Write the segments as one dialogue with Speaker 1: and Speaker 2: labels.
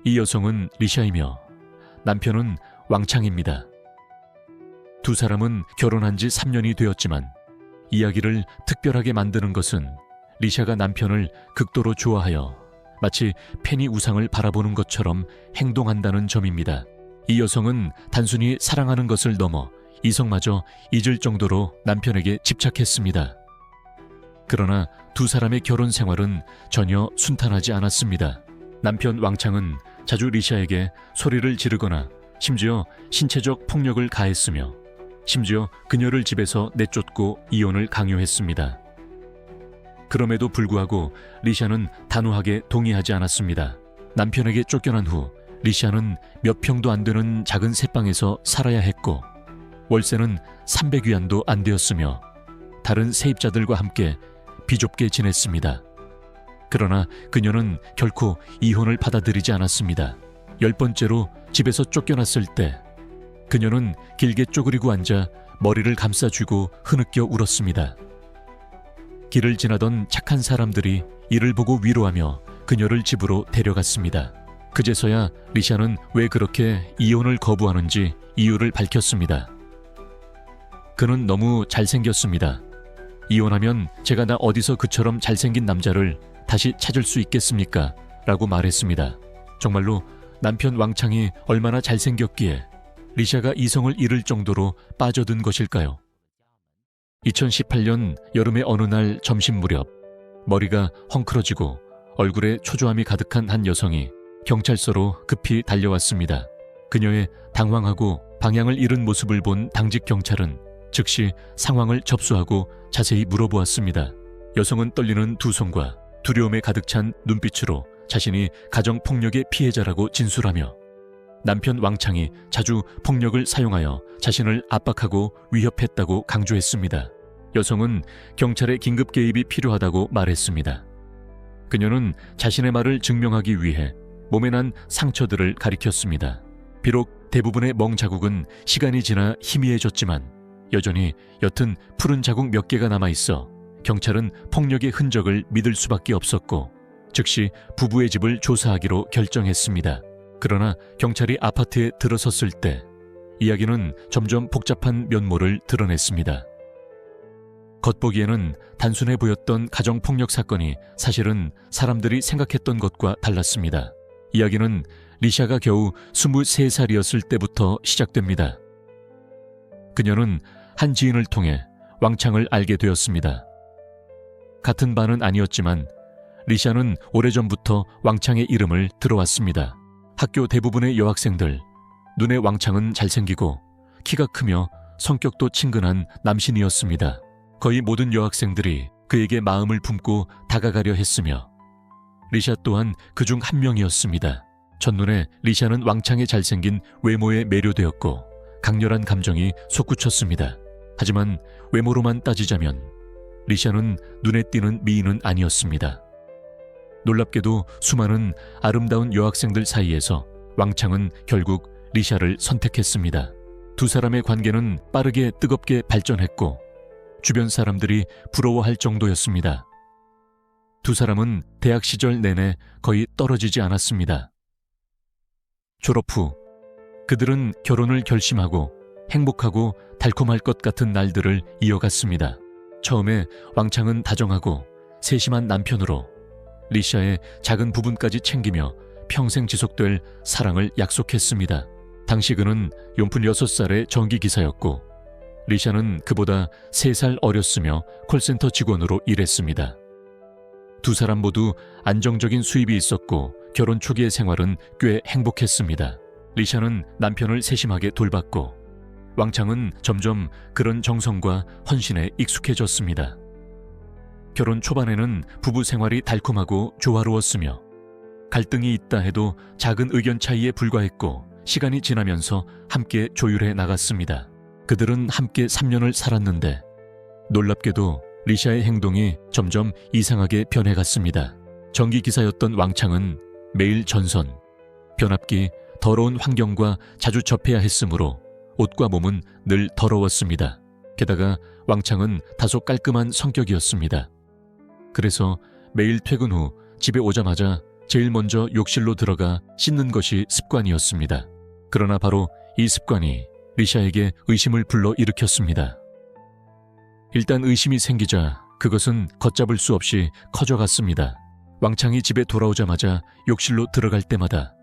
Speaker 1: 이 여성은 리샤이며 남편은 왕창입니다. 두 사람은 결혼한 지 3년이 되었지만 이야기를 특별하게 만드는 것은 리샤가 남편을 극도로 좋아하여 마치 팬이 우상을 바라보는 것처럼 행동한다는 점입니다. 이 여성은 단순히 사랑하는 것을 넘어 이성마저 잊을 정도로 남편에게 집착했습니다. 그러나 두 사람의 결혼 생활은 전혀 순탄하지 않았습니다. 남편 왕창은 자주 리샤에게 소리를 지르거나 심지어 신체적 폭력을 가했으며 심지어 그녀를 집에서 내쫓고 이혼을 강요했습니다. 그럼에도 불구하고 리샤는 단호하게 동의하지 않았습니다. 남편에게 쫓겨난 후 리샤는 몇 평도 안 되는 작은 새방에서 살아야 했고 월세는 300위안도 안 되었으며 다른 세입자들과 함께 비좁게 지냈습니다. 그러나 그녀는 결코 이혼을 받아들이지 않았습니다. 10번째로 집에서 쫓겨났을 때 그녀는 길게 쪼그리고 앉아 머리를 감싸쥐고 흐느껴 울었습니다. 길을 지나던 착한 사람들이 이를 보고 위로하며 그녀를 집으로 데려갔습니다. 그제서야 리샤는 왜 그렇게 이혼을 거부하는지 이유를 밝혔습니다. 그는 너무 잘생겼습니다. 이혼하면 제가 나 어디서 그처럼 잘생긴 남자를 다시 찾을 수 있겠습니까? 라고 말했습니다. 정말로 남편 왕창이 얼마나 잘생겼기에 리샤가 이성을 잃을 정도로 빠져든 것일까요? 2018년 여름의 어느 날 점심 무렵 머리가 헝클어지고 얼굴에 초조함이 가득한 한 여성이 경찰서로 급히 달려왔습니다. 그녀의 당황하고 방향을 잃은 모습을 본 당직 경찰은 즉시 상황을 접수하고 자세히 물어보았습니다. 여성은 떨리는 두 손과 두려움에 가득 찬 눈빛으로 자신이 가정폭력의 피해자라고 진술하며 남편 왕창이 자주 폭력을 사용하여 자신을 압박하고 위협했다고 강조했습니다. 여성은 경찰의 긴급 개입이 필요하다고 말했습니다. 그녀는 자신의 말을 증명하기 위해 몸에 난 상처들을 가리켰습니다. 비록 대부분의 멍 자국은 시간이 지나 희미해졌지만 여전히 옅은 푸른 자국 몇 개가 남아있어 경찰은 폭력의 흔적을 믿을 수밖에 없었고 즉시 부부의 집을 조사하기로 결정했습니다. 그러나 경찰이 아파트에 들어섰을 때 이야기는 점점 복잡한 면모를 드러냈습니다. 겉보기에는 단순해 보였던 가정폭력 사건이 사실은 사람들이 생각했던 것과 달랐습니다. 이야기는 리샤가 겨우 23살이었을 때부터 시작됩니다. 그녀는 한 지인을 통해 왕창을 알게 되었습니다. 같은 반은 아니었지만 리샤는 오래전부터 왕창의 이름을 들어왔습니다. 학교 대부분의 여학생들, 눈에 왕창은 잘생기고 키가 크며 성격도 친근한 남신이었습니다. 거의 모든 여학생들이 그에게 마음을 품고 다가가려 했으며 리샤 또한 그중 한 명이었습니다. 첫눈에 리샤는 왕창의 잘생긴 외모에 매료되었고 강렬한 감정이 솟구쳤습니다. 하지만 외모로만 따지자면 리샤는 눈에 띄는 미인은 아니었습니다. 놀랍게도 수많은 아름다운 여학생들 사이에서 왕창은 결국 리샤를 선택했습니다. 두 사람의 관계는 빠르게 뜨겁게 발전했고 주변 사람들이 부러워할 정도였습니다. 두 사람은 대학 시절 내내 거의 떨어지지 않았습니다. 졸업 후 그들은 결혼을 결심하고 행복하고 달콤할 것 같은 날들을 이어갔습니다. 처음에 왕창은 다정하고 세심한 남편으로 리샤의 작은 부분까지 챙기며 평생 지속될 사랑을 약속했습니다. 당시 그는 용푼 6살의 전기기사였고 리샤는 그보다 3살 어렸으며 콜센터 직원으로 일했습니다. 두 사람 모두 안정적인 수입이 있었고 결혼 초기의 생활은 꽤 행복했습니다. 리샤는 남편을 세심하게 돌봤고 왕창은 점점 그런 정성과 헌신에 익숙해졌습니다. 결혼 초반에는 부부 생활이 달콤하고 조화로웠으며 갈등이 있다 해도 작은 의견 차이에 불과했고 시간이 지나면서 함께 조율해 나갔습니다. 그들은 함께 3년을 살았는데 놀랍게도 리샤의 행동이 점점 이상하게 변해갔습니다. 전기기사였던 왕창은 매일 전선, 변압기, 더러운 환경과 자주 접해야 했으므로 옷과 몸은 늘 더러웠습니다. 게다가 왕창은 다소 깔끔한 성격이었습니다. 그래서 매일 퇴근 후 집에 오자마자 제일 먼저 욕실로 들어가 씻는 것이 습관이었습니다. 그러나 바로 이 습관이 리샤에게 의심을 불러일으켰습니다. 일단 의심이 생기자 그것은 걷잡을 수 없이 커져갔습니다. 왕창이 집에 돌아오자마자 욕실로 들어갈 때마다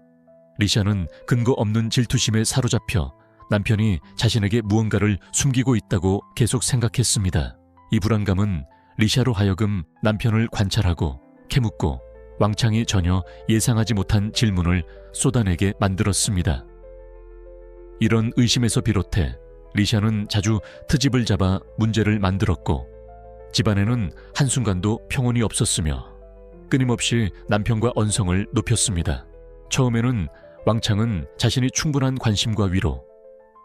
Speaker 1: 리샤는 근거 없는 질투심에 사로잡혀 남편이 자신에게 무언가를 숨기고 있다고 계속 생각했습니다. 이 불안감은 리샤로 하여금 남편을 관찰하고 캐묻고 왕창이 전혀 예상하지 못한 질문을 쏟아내게 만들었습니다. 이런 의심에서 비롯해 리샤는 자주 트집을 잡아 문제를 만들었고 집안에는 한순간도 평온이 없었으며 끊임없이 남편과 언성을 높였습니다. 처음에는 왕창은 자신이 충분한 관심과 위로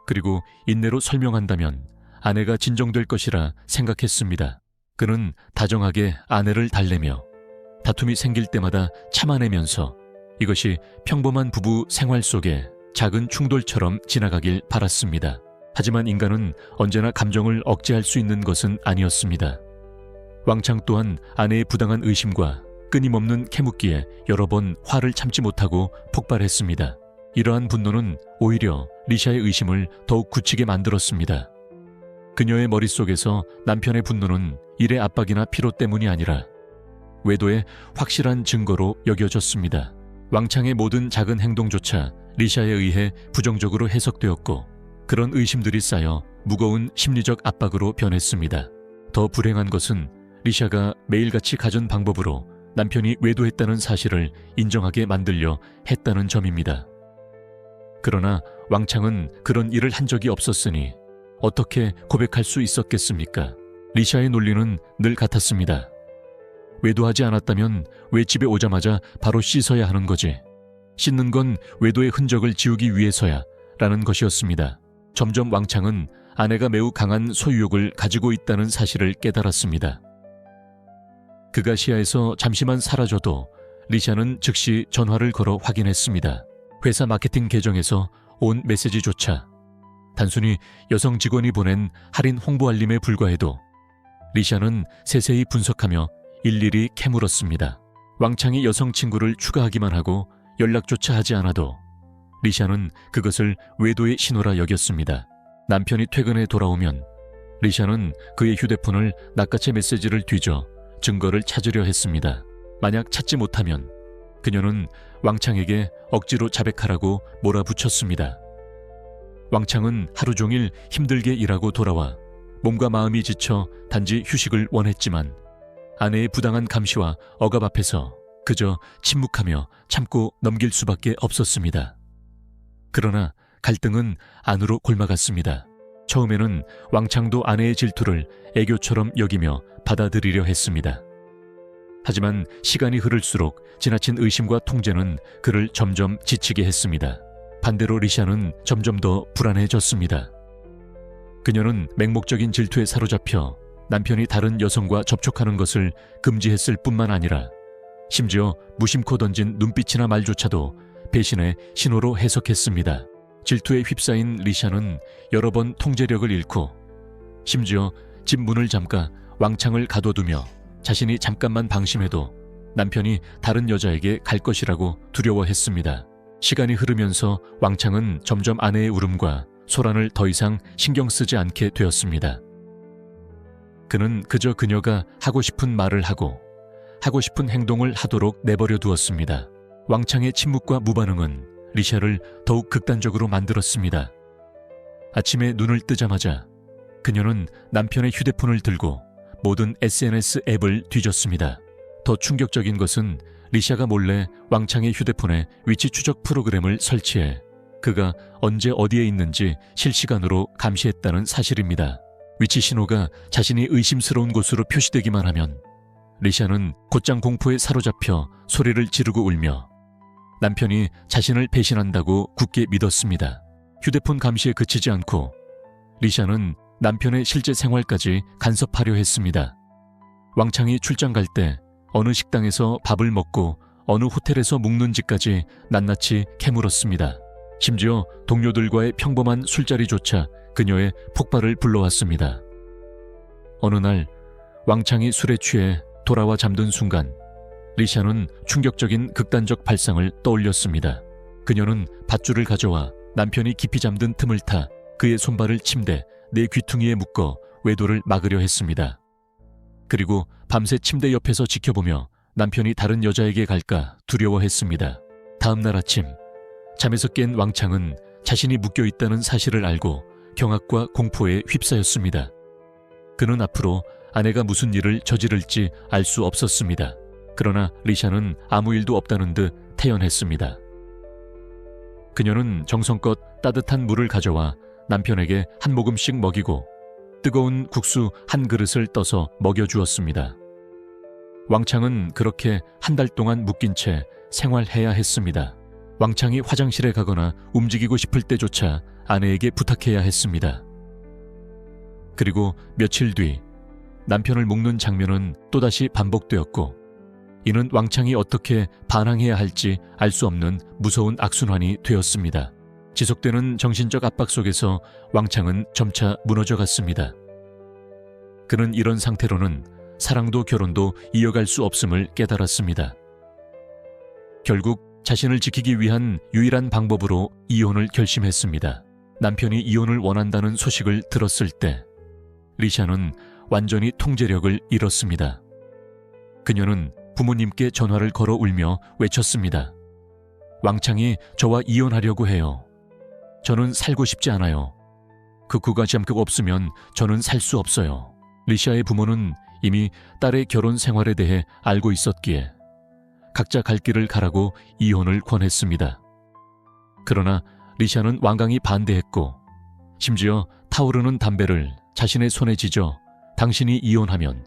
Speaker 1: 그리고 인내로 설명한다면 아내가 진정될 것이라 생각했습니다. 그는 다정하게 아내를 달래며 다툼이 생길 때마다 참아내면서 이것이 평범한 부부 생활 속에 작은 충돌처럼 지나가길 바랐습니다. 하지만 인간은 언제나 감정을 억제할 수 있는 것은 아니었습니다. 왕창 또한 아내의 부당한 의심과 끊임없는 캐묻기에 여러 번 화를 참지 못하고 폭발했습니다. 이러한 분노는 오히려 리샤의 의심을 더욱 굳히게 만들었습니다. 그녀의 머릿속에서 남편의 분노는 일의 압박이나 피로 때문이 아니라 외도의 확실한 증거로 여겨졌습니다. 왕창의 모든 작은 행동조차 리샤에 의해 부정적으로 해석되었고 그런 의심들이 쌓여 무거운 심리적 압박으로 변했습니다. 더 불행한 것은 리샤가 매일같이 가진 방법으로 남편이 외도했다는 사실을 인정하게 만들려 했다는 점입니다. 그러나 왕창은 그런 일을 한 적이 없었으니 어떻게 고백할 수 있었겠습니까? 리샤의 논리는 늘 같았습니다. 외도하지 않았다면 왜 집에 오자마자 바로 씻어야 하는 거지? 씻는 건 외도의 흔적을 지우기 위해서야 라는 것이었습니다. 점점 왕창은 아내가 매우 강한 소유욕을 가지고 있다는 사실을 깨달았습니다. 그가 시야에서 잠시만 사라져도 리샤는 즉시 전화를 걸어 확인했습니다. 회사 마케팅 계정에서 온 메시지조차 단순히 여성 직원이 보낸 할인 홍보 알림에 불과해도 리샤는 세세히 분석하며 일일이 캐물었습니다. 왕창이 여성 친구를 추가하기만 하고 연락조차 하지 않아도 리샤는 그것을 외도의 신호라 여겼습니다. 남편이 퇴근해 돌아오면 리샤는 그의 휴대폰을 낚아채 메시지를 뒤져 증거를 찾으려 했습니다. 만약 찾지 못하면 그녀는 왕창에게 억지로 자백하라고 몰아붙였습니다. 왕창은 하루 종일 힘들게 일하고 돌아와 몸과 마음이 지쳐 단지 휴식을 원했지만 아내의 부당한 감시와 억압 앞에서 그저 침묵하며 참고 넘길 수밖에 없었습니다. 그러나 갈등은 안으로 골마갔습니다. 처음에는 왕창도 아내의 질투를 애교처럼 여기며 받아들이려 했습니다. 하지만 시간이 흐를수록 지나친 의심과 통제는 그를 점점 지치게 했습니다. 반대로 리샤는 점점 더 불안해졌습니다. 그녀는 맹목적인 질투에 사로잡혀 남편이 다른 여성과 접촉하는 것을 금지했을 뿐만 아니라 심지어 무심코 던진 눈빛이나 말조차도 배신의 신호로 해석했습니다. 질투에 휩싸인 리샤는 여러 번 통제력을 잃고 심지어 집 문을 잠가 왕창을 가둬두며 자신이 잠깐만 방심해도 남편이 다른 여자에게 갈 것이라고 두려워했습니다. 시간이 흐르면서 왕창은 점점 아내의 울음과 소란을 더 이상 신경 쓰지 않게 되었습니다. 그는 그저 그녀가 하고 싶은 말을 하고 하고 싶은 행동을 하도록 내버려 두었습니다. 왕창의 침묵과 무반응은 리샤를 더욱 극단적으로 만들었습니다. 아침에 눈을 뜨자마자 그녀는 남편의 휴대폰을 들고 모든 SNS 앱을 뒤졌습니다. 더 충격적인 것은 리샤가 몰래 왕창의 휴대폰에 위치 추적 프로그램을 설치해 그가 언제 어디에 있는지 실시간으로 감시했다는 사실입니다. 위치 신호가 자신이 의심스러운 곳으로 표시되기만 하면 리샤는 곧장 공포에 사로잡혀 소리를 지르고 울며 남편이 자신을 배신한다고 굳게 믿었습니다. 휴대폰 감시에 그치지 않고 리샤는 남편의 실제 생활까지 간섭하려 했습니다. 왕창이 출장 갈 때 어느 식당에서 밥을 먹고 어느 호텔에서 묵는지까지 낱낱이 캐물었습니다. 심지어 동료들과의 평범한 술자리조차 그녀의 폭발을 불러왔습니다. 어느 날 왕창이 술에 취해 돌아와 잠든 순간 리샤는 충격적인 극단적 발상을 떠올렸습니다. 그녀는 밧줄을 가져와 남편이 깊이 잠든 틈을 타 그의 손발을 침대 내 귀퉁이에 묶어 외도를 막으려 했습니다. 그리고 밤새 침대 옆에서 지켜보며 남편이 다른 여자에게 갈까 두려워했습니다. 다음 날 아침, 잠에서 깬 왕창은 자신이 묶여있다는 사실을 알고 경악과 공포에 휩싸였습니다. 그는 앞으로 아내가 무슨 일을 저지를지 알 수 없었습니다. 그러나 리샤는 아무 일도 없다는 듯 태연했습니다. 그녀는 정성껏 따뜻한 물을 가져와 남편에게 한 모금씩 먹이고 뜨거운 국수 한 그릇을 떠서 먹여주었습니다. 왕창은 그렇게 한 달 동안 묶인 채 생활해야 했습니다. 왕창이 화장실에 가거나 움직이고 싶을 때조차 아내에게 부탁해야 했습니다. 그리고 며칠 뒤 남편을 묶는 장면은 또다시 반복되었고 이는 왕창이 어떻게 반항해야 할지 알 수 없는 무서운 악순환이 되었습니다. 지속되는 정신적 압박 속에서 왕창은 점차 무너져 갔습니다. 그는 이런 상태로는 사랑도 결혼도 이어갈 수 없음을 깨달았습니다. 결국 자신을 지키기 위한 유일한 방법으로 이혼을 결심했습니다. 남편이 이혼을 원한다는 소식을 들었을 때 리샤는 완전히 통제력을 잃었습니다. 그녀는 부모님께 전화를 걸어 울며 외쳤습니다. 왕창이 저와 이혼하려고 해요. 저는 살고 싶지 않아요. 그 구가지함급 없으면 저는 살 수 없어요. 리샤의 부모는 이미 딸의 결혼 생활에 대해 알고 있었기에 각자 갈 길을 가라고 이혼을 권했습니다. 그러나 리샤는 완강히 반대했고 심지어 타오르는 담배를 자신의 손에 쥐져 당신이 이혼하면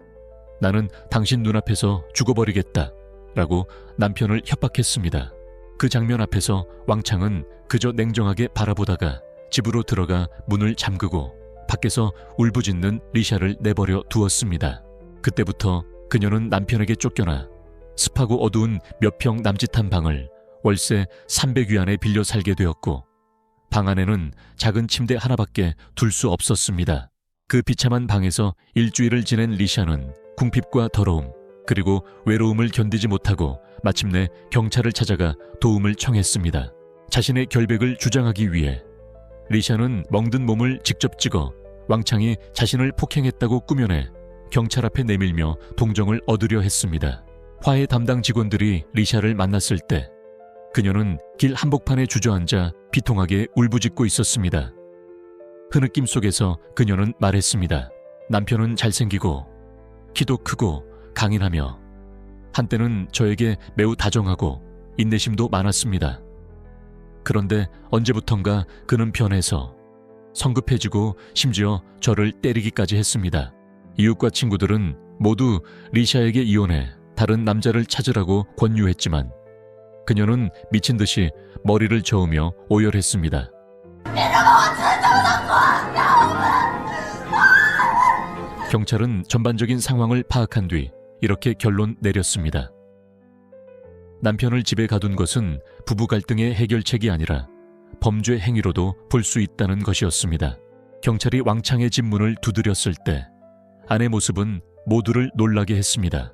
Speaker 1: 나는 당신 눈앞에서 죽어버리겠다 라고 남편을 협박했습니다. 그 장면 앞에서 왕창은 그저 냉정하게 바라보다가 집으로 들어가 문을 잠그고 밖에서 울부짖는 리샤를 내버려 두었습니다. 그때부터 그녀는 남편에게 쫓겨나 습하고 어두운 몇 평 남짓한 방을 월세 300위안에 빌려 살게 되었고 방 안에는 작은 침대 하나밖에 둘 수 없었습니다. 그 비참한 방에서 일주일을 지낸 리샤는 궁핍과 더러움 그리고 외로움을 견디지 못하고 마침내 경찰을 찾아가 도움을 청했습니다. 자신의 결백을 주장하기 위해 리샤는 멍든 몸을 직접 찍어 왕창이 자신을 폭행했다고 꾸며내 경찰 앞에 내밀며 동정을 얻으려 했습니다. 화해 담당 직원들이 리샤를 만났을 때 그녀는 길 한복판에 주저앉아 비통하게 울부짖고 있었습니다. 흐느낌 속에서 그녀는 말했습니다. 남편은 잘생기고 키도 크고 강인하며 한때는 저에게 매우 다정하고 인내심도 많았습니다. 그런데 언제부턴가 그는 변해서 성급해지고 심지어 저를 때리기까지 했습니다. 이웃과 친구들은 모두 리샤에게 이혼해 다른 남자를 찾으라고 권유했지만 그녀는 미친 듯이 머리를 저으며 오열했습니다. 경찰은 전반적인 상황을 파악한 뒤 이렇게 결론 내렸습니다. 남편을 집에 가둔 것은 부부 갈등의 해결책이 아니라 범죄 행위로도 볼 수 있다는 것이었습니다. 경찰이 왕창의 집 문을 두드렸을 때 아내 모습은 모두를 놀라게 했습니다.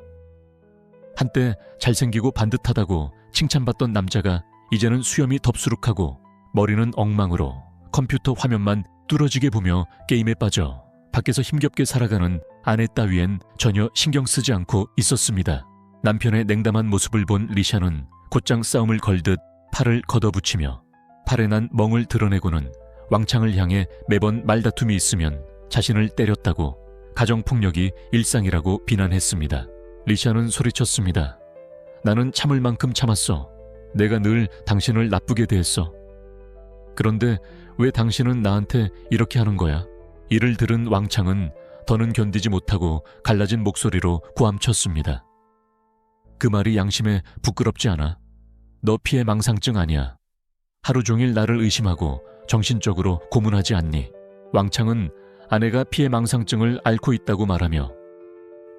Speaker 1: 한때 잘생기고 반듯하다고 칭찬받던 남자가 이제는 수염이 덥수룩하고 머리는 엉망으로 컴퓨터 화면만 뚫어지게 보며 게임에 빠져 밖에서 힘겹게 살아가는 아내 따위엔 전혀 신경 쓰지 않고 있었습니다. 남편의 냉담한 모습을 본 리샤는 곧장 싸움을 걸듯 팔을 걷어붙이며 팔에 난 멍을 드러내고는 왕창을 향해 매번 말다툼이 있으면 자신을 때렸다고 가정폭력이 일상이라고 비난했습니다. 리샤는 소리쳤습니다. 나는 참을 만큼 참았어. 내가 늘 당신을 나쁘게 대했어. 그런데 왜 당신은 나한테 이렇게 하는 거야? 이를 들은 왕창은 더는 견디지 못하고 갈라진 목소리로 고함쳤습니다. 그 말이 양심에 부끄럽지 않아? 너 피해 망상증 아니야. 하루 종일 나를 의심하고 정신적으로 고문하지 않니? 왕창은 아내가 피해 망상증을 앓고 있다고 말하며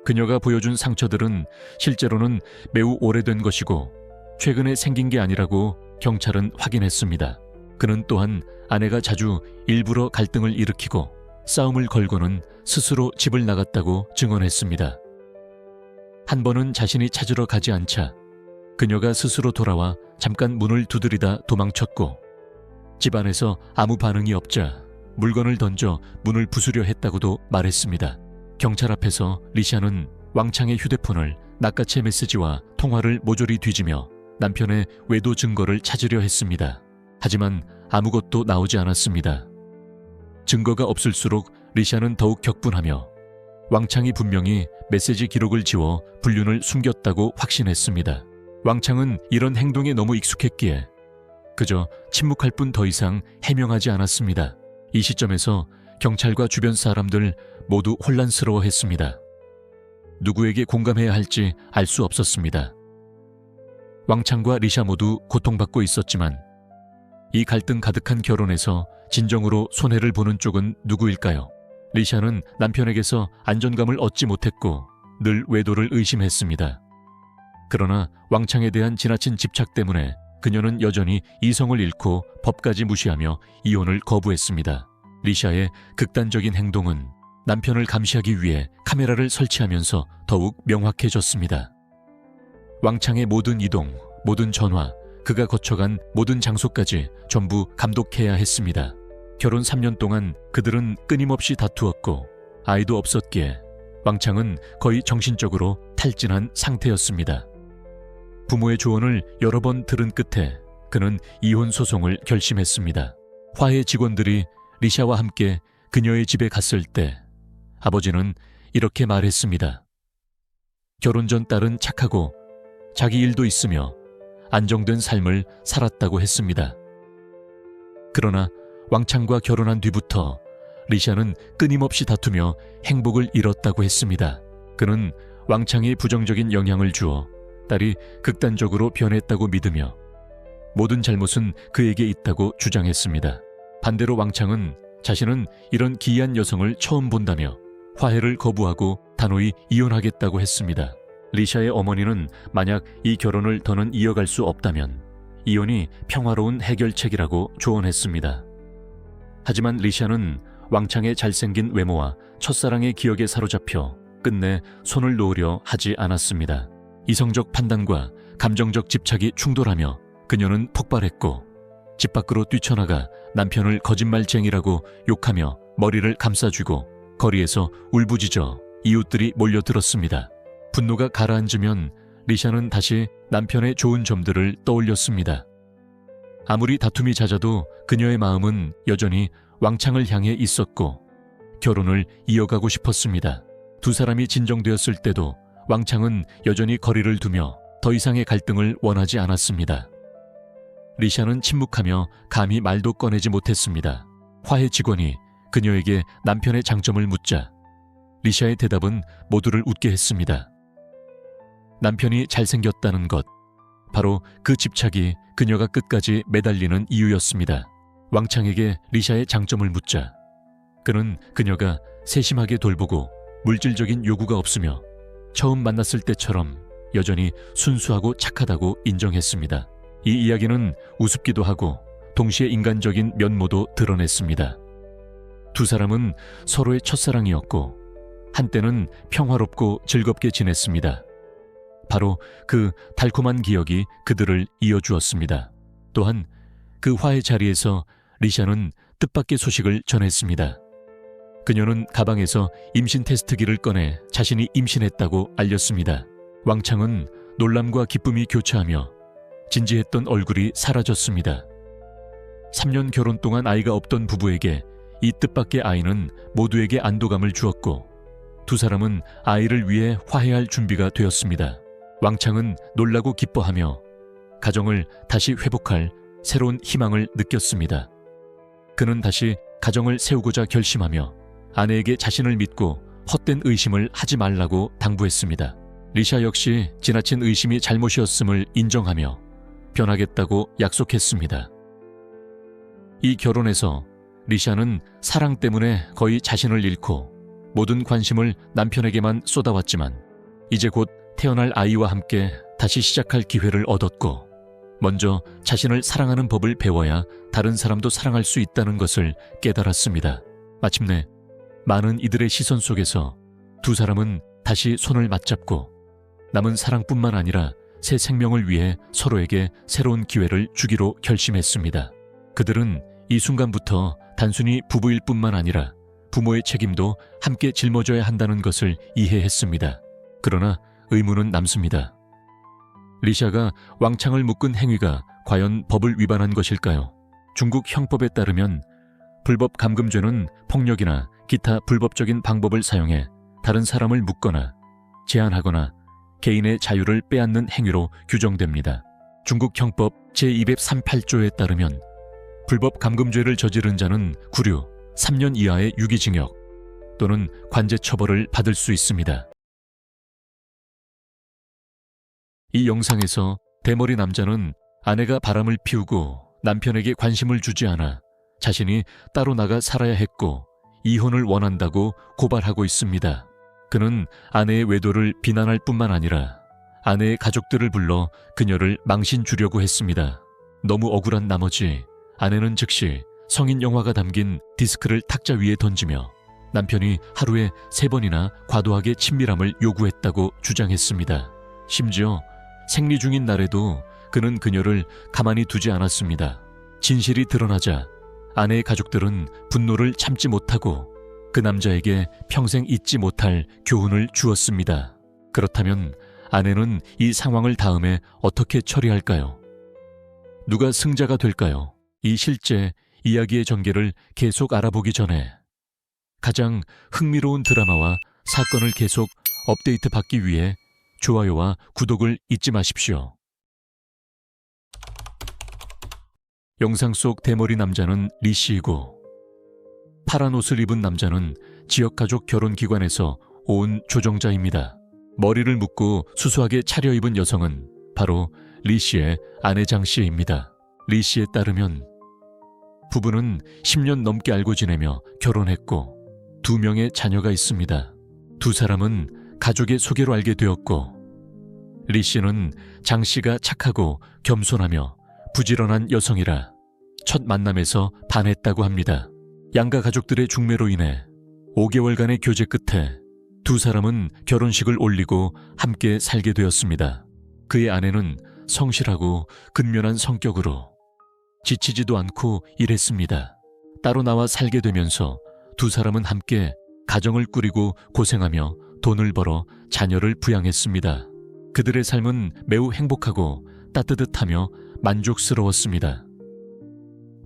Speaker 1: 그녀가 보여준 상처들은 실제로는 매우 오래된 것이고 최근에 생긴 게 아니라고 경찰은 확인했습니다. 그는 또한 아내가 자주 일부러 갈등을 일으키고 싸움을 걸고는 스스로 집을 나갔다고 증언했습니다. 한 번은 자신이 찾으러 가지 않자 그녀가 스스로 돌아와 잠깐 문을 두드리다 도망쳤고, 집 안에서 아무 반응이 없자 물건을 던져 문을 부수려 했다고도 말했습니다. 경찰 앞에서 리샤는 왕창의 휴대폰을 낚아채 메시지와 통화를 모조리 뒤지며 남편의 외도 증거를 찾으려 했습니다. 하지만 아무것도 나오지 않았습니다. 증거가 없을수록 리샤는 더욱 격분하며 왕창이 분명히 메시지 기록을 지워 불륜을 숨겼다고 확신했습니다. 왕창은 이런 행동에 너무 익숙했기에 그저 침묵할 뿐 더 이상 해명하지 않았습니다. 이 시점에서 경찰과 주변 사람들 모두 혼란스러워했습니다. 누구에게 공감해야 할지 알 수 없었습니다. 왕창과 리샤 모두 고통받고 있었지만 이 갈등 가득한 결혼에서 진정으로 손해를 보는 쪽은 누구일까요? 리샤는 남편에게서 안정감을 얻지 못했고 늘 외도를 의심했습니다. 그러나 왕창에 대한 지나친 집착 때문에 그녀는 여전히 이성을 잃고 법까지 무시하며 이혼을 거부했습니다. 리샤의 극단적인 행동은 남편을 감시하기 위해 카메라를 설치하면서 더욱 명확해졌습니다. 왕창의 모든 이동, 모든 전화, 그가 거쳐간 모든 장소까지 전부 감독해야 했습니다. 결혼 3년 동안 그들은 끊임없이 다투었고 아이도 없었기에 왕창은 거의 정신적으로 탈진한 상태였습니다. 부모의 조언을 여러 번 들은 끝에 그는 이혼 소송을 결심했습니다. 화해 직원들이 리샤와 함께 그녀의 집에 갔을 때 아버지는 이렇게 말했습니다. 결혼 전 딸은 착하고 자기 일도 있으며 안정된 삶을 살았다고 했습니다. 그러나 왕창과 결혼한 뒤부터 리샤는 끊임없이 다투며 행복을 잃었다고 했습니다. 그는 왕창이 부정적인 영향을 주어 딸이 극단적으로 변했다고 믿으며 모든 잘못은 그에게 있다고 주장했습니다. 반대로 왕창은 자신은 이런 기이한 여성을 처음 본다며 화해를 거부하고 단호히 이혼하겠다고 했습니다. 리샤의 어머니는 만약 이 결혼을 더는 이어갈 수 없다면 이혼이 평화로운 해결책이라고 조언했습니다. 하지만 리샤는 왕창의 잘생긴 외모와 첫사랑의 기억에 사로잡혀 끝내 손을 놓으려 하지 않았습니다. 이성적 판단과 감정적 집착이 충돌하며 그녀는 폭발했고 집 밖으로 뛰쳐나가 남편을 거짓말쟁이라고 욕하며 머리를 감싸쥐고 거리에서 울부짖어 이웃들이 몰려들었습니다. 분노가 가라앉으면 리샤는 다시 남편의 좋은 점들을 떠올렸습니다. 아무리 다툼이 잦아도 그녀의 마음은 여전히 왕창을 향해 있었고 결혼을 이어가고 싶었습니다. 두 사람이 진정되었을 때도 왕창은 여전히 거리를 두며 더 이상의 갈등을 원하지 않았습니다. 리샤는 침묵하며 감히 말도 꺼내지 못했습니다. 화해 직원이 그녀에게 남편의 장점을 묻자 리샤의 대답은 모두를 웃게 했습니다. 남편이 잘생겼다는 것, 바로 그 집착이 그녀가 끝까지 매달리는 이유였습니다. 왕창에게 리샤의 장점을 묻자 그는 그녀가 세심하게 돌보고 물질적인 요구가 없으며 처음 만났을 때처럼 여전히 순수하고 착하다고 인정했습니다. 이 이야기는 우습기도 하고 동시에 인간적인 면모도 드러냈습니다. 두 사람은 서로의 첫사랑이었고 한때는 평화롭고 즐겁게 지냈습니다. 바로 그 달콤한 기억이 그들을 이어주었습니다. 또한 그 화해 자리에서 리샤는 뜻밖의 소식을 전했습니다. 그녀는 가방에서 임신 테스트기를 꺼내 자신이 임신했다고 알렸습니다. 왕창은 놀람과 기쁨이 교차하며 진지했던 얼굴이 사라졌습니다. 3년 결혼 동안 아이가 없던 부부에게 이 뜻밖의 아이는 모두에게 안도감을 주었고 두 사람은 아이를 위해 화해할 준비가 되었습니다. 왕창은 놀라고 기뻐하며 가정을 다시 회복할 새로운 희망을 느꼈습니다. 그는 다시 가정을 세우고자 결심하며 아내에게 자신을 믿고 헛된 의심을 하지 말라고 당부했습니다. 리샤 역시 지나친 의심이 잘못이었음을 인정하며 변하겠다고 약속했습니다. 이 결혼에서 리샤는 사랑 때문에 거의 자신을 잃고 모든 관심을 남편에게만 쏟아왔지만 이제 곧 태어날 아이와 함께 다시 시작할 기회를 얻었고 먼저 자신을 사랑하는 법을 배워야 다른 사람도 사랑할 수 있다는 것을 깨달았습니다. 마침내 많은 이들의 시선 속에서 두 사람은 다시 손을 맞잡고 남은 사랑뿐만 아니라 새 생명을 위해 서로에게 새로운 기회를 주기로 결심했습니다. 그들은 이 순간부터 단순히 부부일 뿐만 아니라 부모의 책임도 함께 짊어져야 한다는 것을 이해했습니다. 그러나 의문은 남습니다. 리샤가 왕창을 묶은 행위가 과연 법을 위반한 것일까요? 중국 형법에 따르면 불법 감금죄는 폭력이나 기타 불법적인 방법을 사용해 다른 사람을 묶거나 제한하거나 개인의 자유를 빼앗는 행위로 규정됩니다. 중국 형법 제238조에 따르면 불법 감금죄를 저지른 자는 구류 3년 이하의 유기징역 또는 관제 처벌을 받을 수 있습니다. 이 영상에서 대머리 남자는 아내가 바람을 피우고 남편에게 관심을 주지 않아 자신이 따로 나가 살아야 했고 이혼을 원한다고 고발하고 있습니다. 그는 아내의 외도를 비난할 뿐만 아니라 아내의 가족들을 불러 그녀를 망신 주려고 했습니다. 너무 억울한 나머지 아내는 즉시 성인 영화가 담긴 디스크를 탁자 위에 던지며 남편이 하루에 3번이나 과도하게 친밀함을 요구했다고 주장했습니다. 심지어 생리 중인 날에도 그는 그녀를 가만히 두지 않았습니다. 진실이 드러나자 아내의 가족들은 분노를 참지 못하고 그 남자에게 평생 잊지 못할 교훈을 주었습니다. 그렇다면 아내는 이 상황을 다음에 어떻게 처리할까요? 누가 승자가 될까요? 이 실제 이야기의 전개를 계속 알아보기 전에 가장 흥미로운 드라마와 사건을 계속 업데이트 받기 위해 좋아요와 구독을 잊지 마십시오. 영상 속 대머리 남자는 리 씨이고 파란 옷을 입은 남자는 지역가족 결혼기관에서 온 조정자입니다. 머리를 묶고 수수하게 차려입은 여성은 바로 리 씨의 아내 장 씨입니다. 리 씨에 따르면 부부는 10년 넘게 알고 지내며 결혼했고 2명의 자녀가 있습니다. 2사람은 가족의 소개로 알게 되었고 리 씨는 장 씨가 착하고 겸손하며 부지런한 여성이라 첫 만남에서 반했다고 합니다. 양가 가족들의 중매로 인해 5개월간의 교제 끝에 2사람은 결혼식을 올리고 함께 살게 되었습니다. 그의 아내는 성실하고 근면한 성격으로 지치지도 않고 일했습니다. 따로 나와 살게 되면서 2사람은 함께 가정을 꾸리고 고생하며 돈을 벌어 자녀를 부양했습니다. 그들의 삶은 매우 행복하고 따뜻하며 만족스러웠습니다.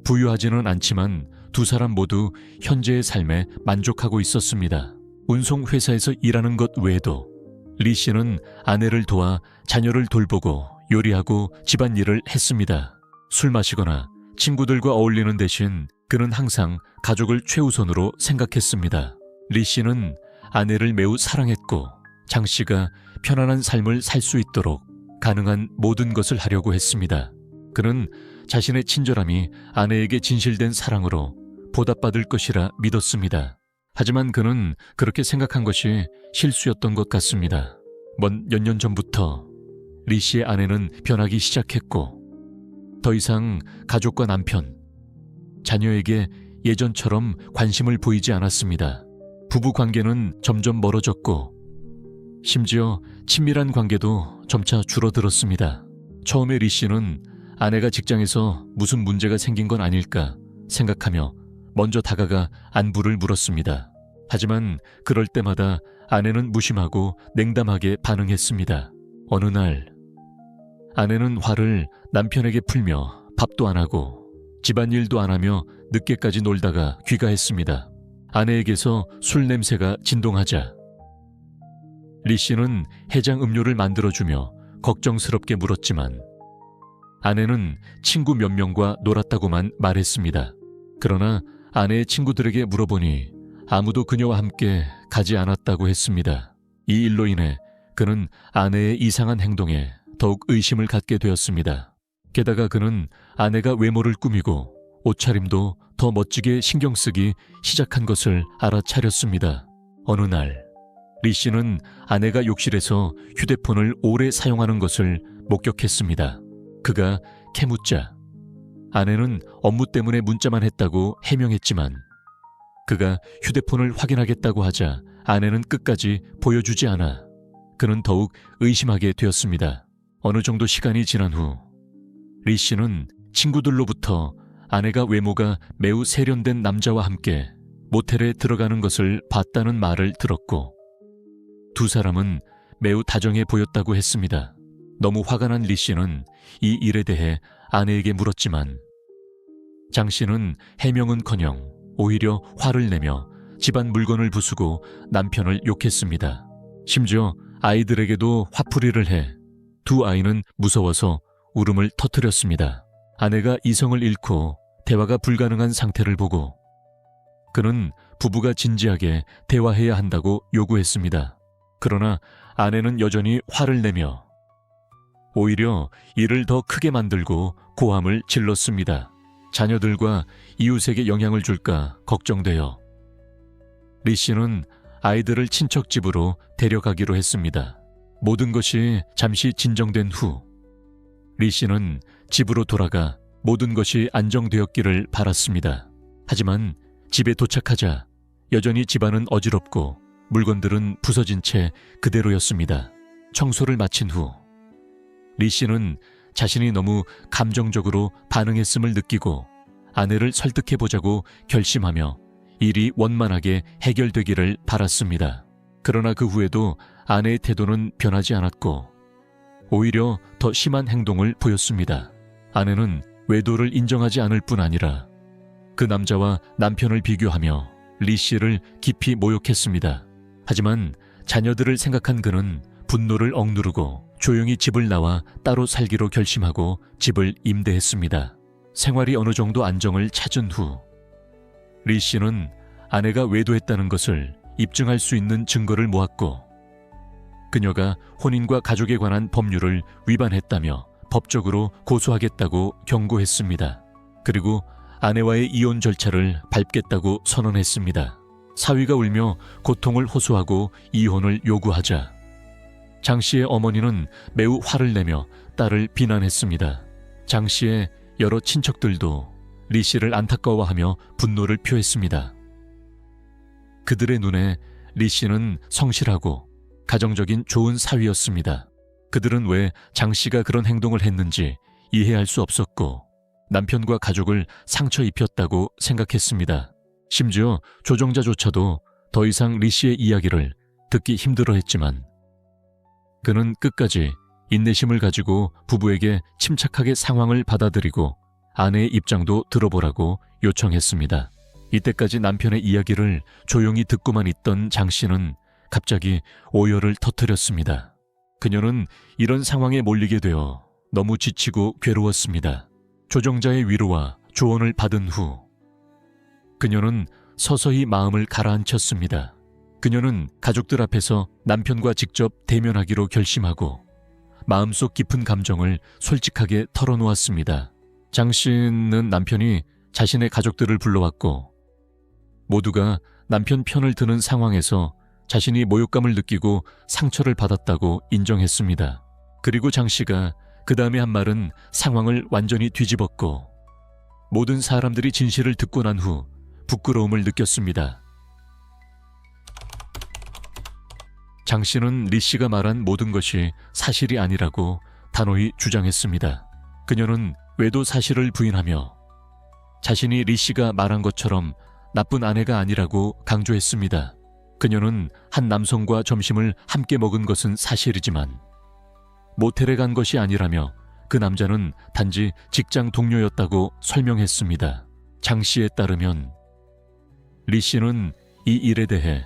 Speaker 1: 부유하지는 않지만 2사람 모두 현재의 삶에 만족하고 있었습니다. 운송회사에서 일하는 것 외에도 리 씨는 아내를 도와 자녀를 돌보고 요리하고 집안일을 했습니다. 술 마시거나 친구들과 어울리는 대신 그는 항상 가족을 최우선으로 생각했습니다. 리 씨는 아내를 매우 사랑했고 장 씨가 편안한 삶을 살 수 있도록 가능한 모든 것을 하려고 했습니다. 그는 자신의 친절함이 아내에게 진실된 사랑으로 보답받을 것이라 믿었습니다. 하지만 그는 그렇게 생각한 것이 실수였던 것 같습니다. 몇 년 전부터 리 씨의 아내는 변하기 시작했고 더 이상 가족과 남편, 자녀에게 예전처럼 관심을 보이지 않았습니다. 부부 관계는 점점 멀어졌고 심지어 친밀한 관계도 점차 줄어들었습니다. 처음에 리 씨는 아내가 직장에서 무슨 문제가 생긴 건 아닐까 생각하며 먼저 다가가 안부를 물었습니다. 하지만 그럴 때마다 아내는 무심하고 냉담하게 반응했습니다. 어느 날 아내는 화를 남편에게 풀며 밥도 안 하고 집안일도 안 하며 늦게까지 놀다가 귀가했습니다. 아내에게서 술 냄새가 진동하자 리 씨는 해장 음료를 만들어주며 걱정스럽게 물었지만 아내는 친구 몇 명과 놀았다고만 말했습니다. 그러나 아내의 친구들에게 물어보니 아무도 그녀와 함께 가지 않았다고 했습니다. 이 일로 인해 그는 아내의 이상한 행동에 더욱 의심을 갖게 되었습니다. 게다가 그는 아내가 외모를 꾸미고 옷차림도 더 멋지게 신경 쓰기 시작한 것을 알아차렸습니다. 어느 날 리 씨는 아내가 욕실에서 휴대폰을 오래 사용하는 것을 목격했습니다. 그가 캐묻자 아내는 업무 때문에 문자만 했다고 해명했지만 그가 휴대폰을 확인하겠다고 하자 아내는 끝까지 보여주지 않아 그는 더욱 의심하게 되었습니다. 어느 정도 시간이 지난 후 리 씨는 친구들로부터 아내가 외모가 매우 세련된 남자와 함께 모텔에 들어가는 것을 봤다는 말을 들었고, 두 사람은 매우 다정해 보였다고 했습니다. 너무 화가 난 리 씨는 이 일에 대해 아내에게 물었지만 장 씨는 해명은커녕 오히려 화를 내며 집안 물건을 부수고 남편을 욕했습니다. 심지어 아이들에게도 화풀이를 해 두 아이는 무서워서 울음을 터뜨렸습니다. 아내가 이성을 잃고 대화가 불가능한 상태를 보고 그는 부부가 진지하게 대화해야 한다고 요구했습니다. 그러나 아내는 여전히 화를 내며 오히려 일을 더 크게 만들고 고함을 질렀습니다. 자녀들과 이웃에게 영향을 줄까 걱정되어 리 씨는 아이들을 친척 집으로 데려가기로 했습니다. 모든 것이 잠시 진정된 후 리 씨는 집으로 돌아가 모든 것이 안정되었기를 바랐습니다. 하지만 집에 도착하자 여전히 집안은 어지럽고 물건들은 부서진 채 그대로였습니다. 청소를 마친 후 리 씨는 자신이 너무 감정적으로 반응했음을 느끼고 아내를 설득해보자고 결심하며 일이 원만하게 해결되기를 바랐습니다. 그러나 그 후에도 아내의 태도는 변하지 않았고 오히려 더 심한 행동을 보였습니다. 아내는 외도를 인정하지 않을 뿐 아니라 그 남자와 남편을 비교하며 리 씨를 깊이 모욕했습니다. 하지만 자녀들을 생각한 그는 분노를 억누르고 조용히 집을 나와 따로 살기로 결심하고 집을 임대했습니다. 생활이 어느 정도 안정을 찾은 후 리 씨는 아내가 외도했다는 것을 입증할 수 있는 증거를 모았고 그녀가 혼인과 가족에 관한 법률을 위반했다며 법적으로 고소하겠다고 경고했습니다. 그리고 아내와의 이혼 절차를 밟겠다고 선언했습니다. 사위가 울며 고통을 호소하고 이혼을 요구하자 장 씨의 어머니는 매우 화를 내며 딸을 비난했습니다. 장 씨의 여러 친척들도 리 씨를 안타까워하며 분노를 표했습니다. 그들의 눈에 리 씨는 성실하고 가정적인 좋은 사위였습니다. 그들은 왜 장 씨가 그런 행동을 했는지 이해할 수 없었고 남편과 가족을 상처 입혔다고 생각했습니다. 심지어 조정자조차도 더 이상 리 씨의 이야기를 듣기 힘들어했지만 그는 끝까지 인내심을 가지고 부부에게 침착하게 상황을 받아들이고 아내의 입장도 들어보라고 요청했습니다. 이때까지 남편의 이야기를 조용히 듣고만 있던 장 씨는 갑자기 오열을 터뜨렸습니다. 그녀는 이런 상황에 몰리게 되어 너무 지치고 괴로웠습니다. 조정자의 위로와 조언을 받은 후 그녀는 서서히 마음을 가라앉혔습니다. 그녀는 가족들 앞에서 남편과 직접 대면하기로 결심하고 마음속 깊은 감정을 솔직하게 털어놓았습니다. 장 씨는 남편이 자신의 가족들을 불러왔고 모두가 남편 편을 드는 상황에서 자신이 모욕감을 느끼고 상처를 받았다고 인정했습니다. 그리고 장 씨가 그 다음에 한 말은 상황을 완전히 뒤집었고 모든 사람들이 진실을 듣고 난 후 부끄러움을 느꼈습니다. 장 씨는 리 씨가 말한 모든 것이 사실이 아니라고 단호히 주장했습니다. 그녀는 외도 사실을 부인하며 자신이 리 씨가 말한 것처럼 나쁜 아내가 아니라고 강조했습니다. 그녀는 한 남성과 점심을 함께 먹은 것은 사실이지만 모텔에 간 것이 아니라며 그 남자는 단지 직장 동료였다고 설명했습니다. 장 씨에 따르면 리 씨는 이 일에 대해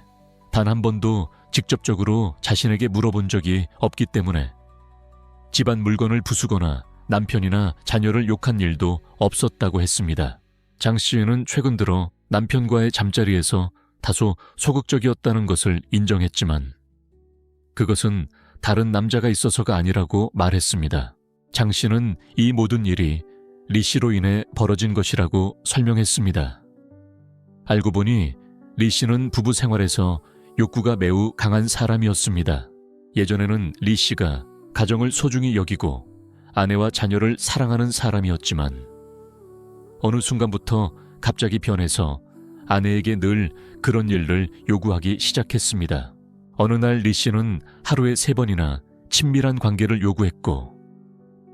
Speaker 1: 단 한 번도 직접적으로 자신에게 물어본 적이 없기 때문에 집안 물건을 부수거나 남편이나 자녀를 욕한 일도 없었다고 했습니다. 장 씨는 최근 들어 남편과의 잠자리에서 다소 소극적이었다는 것을 인정했지만 그것은 다른 남자가 있어서가 아니라고 말했습니다. 장 씨는 이 모든 일이 리 씨로 인해 벌어진 것이라고 설명했습니다. 알고 보니 리 씨는 부부 생활에서 욕구가 매우 강한 사람이었습니다. 예전에는 리 씨가 가정을 소중히 여기고 아내와 자녀를 사랑하는 사람이었지만 어느 순간부터 갑자기 변해서 아내에게 늘 그런 일을 요구하기 시작했습니다. 어느 날 리 씨는 하루에 3번이나 친밀한 관계를 요구했고,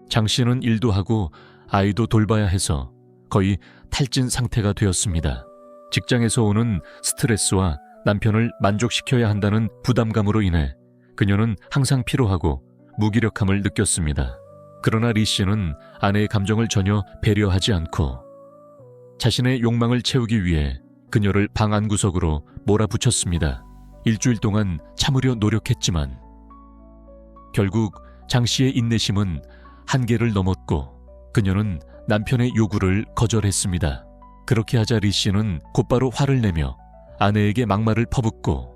Speaker 1: 장 씨는 일도 하고 아이도 돌봐야 해서 거의 탈진 상태가 되었습니다. 직장에서 오는 스트레스와 남편을 만족시켜야 한다는 부담감으로 인해 그녀는 항상 피로하고 무기력함을 느꼈습니다. 그러나 리 씨는 아내의 감정을 전혀 배려하지 않고 자신의 욕망을 채우기 위해 그녀를 방 안구석으로 몰아붙였습니다. 일주일 동안 참으려 노력했지만 결국 장 씨의 인내심은 한계를 넘었고 그녀는 남편의 요구를 거절했습니다. 그렇게 하자 리 씨는 곧바로 화를 내며 아내에게 막말을 퍼붓고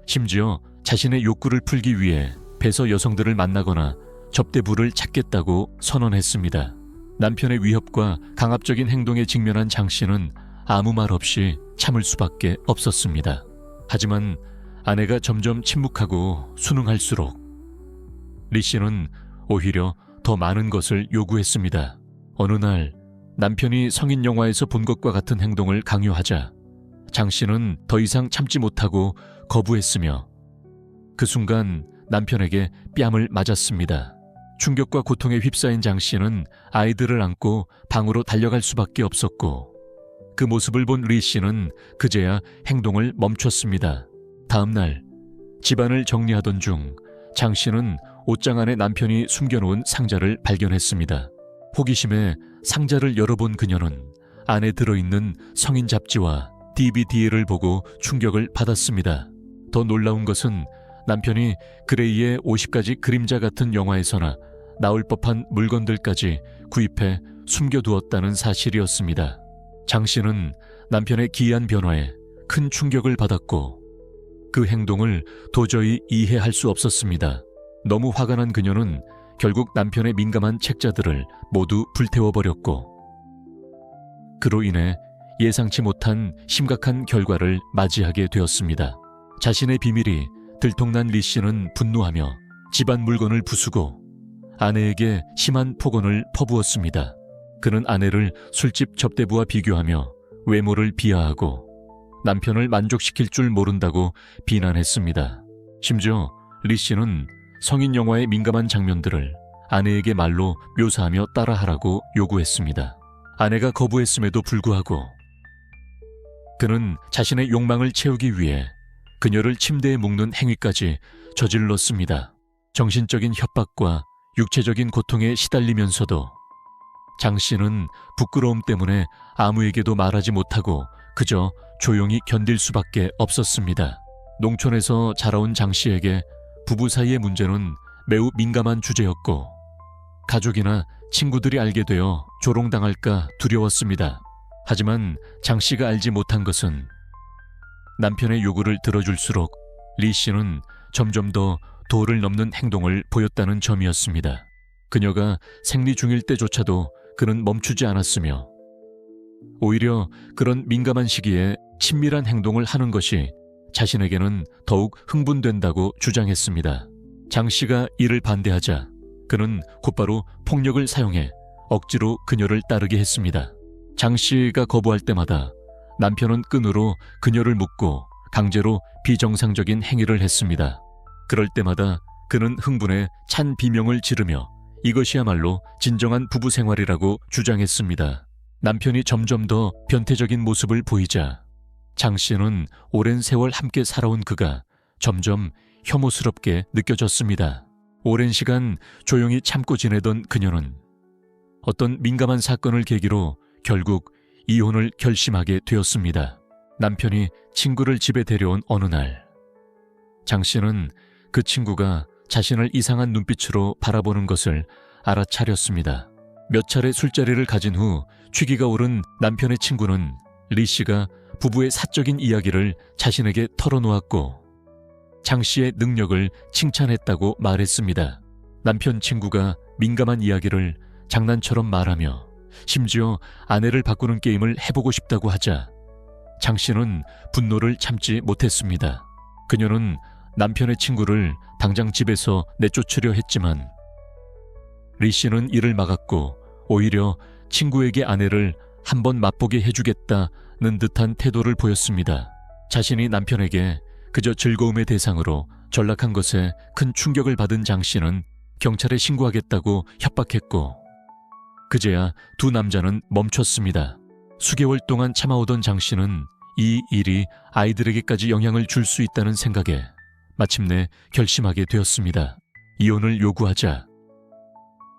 Speaker 1: 심지어 자신의 욕구를 풀기 위해 배서 여성들을 만나거나 접대부를 찾겠다고 선언했습니다. 남편의 위협과 강압적인 행동에 직면한 장 씨는 아무 말 없이 참을 수밖에 없었습니다. 하지만 아내가 점점 침묵하고 순응할수록 리 씨는 오히려 더 많은 것을 요구했습니다. 어느 날 남편이 성인 영화에서 본 것과 같은 행동을 강요하자 장 씨는 더 이상 참지 못하고 거부했으며 그 순간 남편에게 뺨을 맞았습니다. 충격과 고통에 휩싸인 장 씨는 아이들을 안고 방으로 달려갈 수밖에 없었고 그 모습을 본 리 씨는 그제야 행동을 멈췄습니다. 다음 날 집안을 정리하던 중 장 씨는 옷장 안에 남편이 숨겨놓은 상자를 발견했습니다. 호기심에 상자를 열어본 그녀는 안에 들어있는 성인 잡지와 DVD를 보고 충격을 받았습니다. 더 놀라운 것은 남편이 그레이의 50가지 그림자 같은 영화에서나 나올 법한 물건들까지 구입해 숨겨두었다는 사실이었습니다. 장 씨는 남편의 기이한 변화에 큰 충격을 받았고 그 행동을 도저히 이해할 수 없었습니다. 너무 화가 난 그녀는 결국 남편의 민감한 책자들을 모두 불태워버렸고 그로 인해 예상치 못한 심각한 결과를 맞이하게 되었습니다. 자신의 비밀이 들통난 리 씨는 분노하며 집안 물건을 부수고 아내에게 심한 폭언을 퍼부었습니다. 그는 아내를 술집 접대부와 비교하며 외모를 비하하고 남편을 만족시킬 줄 모른다고 비난했습니다. 심지어 리 씨는 성인 영화의 민감한 장면들을 아내에게 말로 묘사하며 따라하라고 요구했습니다. 아내가 거부했음에도 불구하고 그는 자신의 욕망을 채우기 위해 그녀를 침대에 묶는 행위까지 저질렀습니다. 정신적인 협박과 육체적인 고통에 시달리면서도 장 씨는 부끄러움 때문에 아무에게도 말하지 못하고 그저 조용히 견딜 수밖에 없었습니다. 농촌에서 자라온 장 씨에게 부부 사이의 문제는 매우 민감한 주제였고 가족이나 친구들이 알게 되어 조롱당할까 두려웠습니다. 하지만 장 씨가 알지 못한 것은 남편의 요구를 들어줄수록 리 씨는 점점 더 도를 넘는 행동을 보였다는 점이었습니다. 그녀가 생리 중일 때조차도 그는 멈추지 않았으며 오히려 그런 민감한 시기에 친밀한 행동을 하는 것이 자신에게는 더욱 흥분된다고 주장했습니다. 장 씨가 이를 반대하자 그는 곧바로 폭력을 사용해 억지로 그녀를 따르게 했습니다. 장 씨가 거부할 때마다 남편은 끈으로 그녀를 묶고 강제로 비정상적인 행위를 했습니다. 그럴 때마다 그는 흥분에 찬 비명을 지르며 이것이야말로 진정한 부부 생활이라고 주장했습니다. 남편이 점점 더 변태적인 모습을 보이자 장 씨는 오랜 세월 함께 살아온 그가 점점 혐오스럽게 느껴졌습니다. 오랜 시간 조용히 참고 지내던 그녀는 어떤 민감한 사건을 계기로 결국 이혼을 결심하게 되었습니다. 남편이 친구를 집에 데려온 어느 날 장 씨는 그 친구가 자신을 이상한 눈빛으로 바라보는 것을 알아차렸습니다. 몇 차례 술자리를 가진 후 취기가 오른 남편의 친구는 리 씨가 부부의 사적인 이야기를 자신에게 털어놓았고 장 씨의 능력을 칭찬했다고 말했습니다. 남편 친구가 민감한 이야기를 장난처럼 말하며 심지어 아내를 바꾸는 게임을 해보고 싶다고 하자 장 씨는 분노를 참지 못했습니다. 그녀는 남편의 친구를 당장 집에서 내쫓으려 했지만 리 씨는 이를 막았고 오히려 친구에게 아내를 한번 맛보게 해주겠다는 듯한 태도를 보였습니다. 자신이 남편에게 그저 즐거움의 대상으로 전락한 것에 큰 충격을 받은 장 씨는 경찰에 신고하겠다고 협박했고, 그제야 두 남자는 멈췄습니다. 수개월 동안 참아오던 장 씨는 이 일이 아이들에게까지 영향을 줄 수 있다는 생각에 마침내 결심하게 되었습니다. 이혼을 요구하자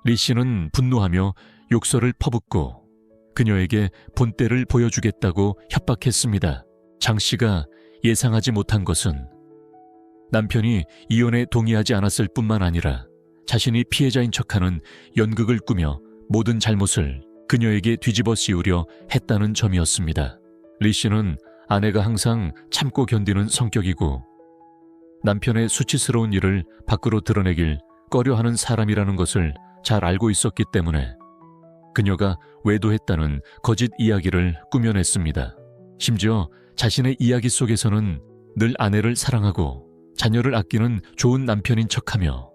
Speaker 1: 리 씨는 분노하며 욕설을 퍼붓고 그녀에게 본때를 보여주겠다고 협박했습니다. 장 씨가 예상하지 못한 것은 남편이 이혼에 동의하지 않았을 뿐만 아니라 자신이 피해자인 척하는 연극을 꾸며 모든 잘못을 그녀에게 뒤집어 씌우려 했다는 점이었습니다. 리 씨는 아내가 항상 참고 견디는 성격이고 남편의 수치스러운 일을 밖으로 드러내길 꺼려하는 사람이라는 것을 잘 알고 있었기 때문에 그녀가 외도했다는 거짓 이야기를 꾸며냈습니다. 심지어 자신의 이야기 속에서는 늘 아내를 사랑하고 자녀를 아끼는 좋은 남편인 척하며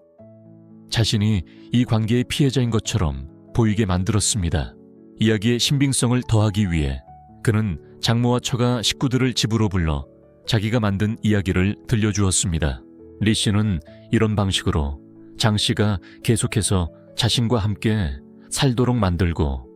Speaker 1: 자신이 이 관계의 피해자인 것처럼 보이게 만들었습니다. 이야기의 신빙성을 더하기 위해 그는 장모와 처가 식구들을 집으로 불러 자기가 만든 이야기를 들려주었습니다. 리 씨는 이런 방식으로 장 씨가 계속해서 자신과 함께 살도록 만들고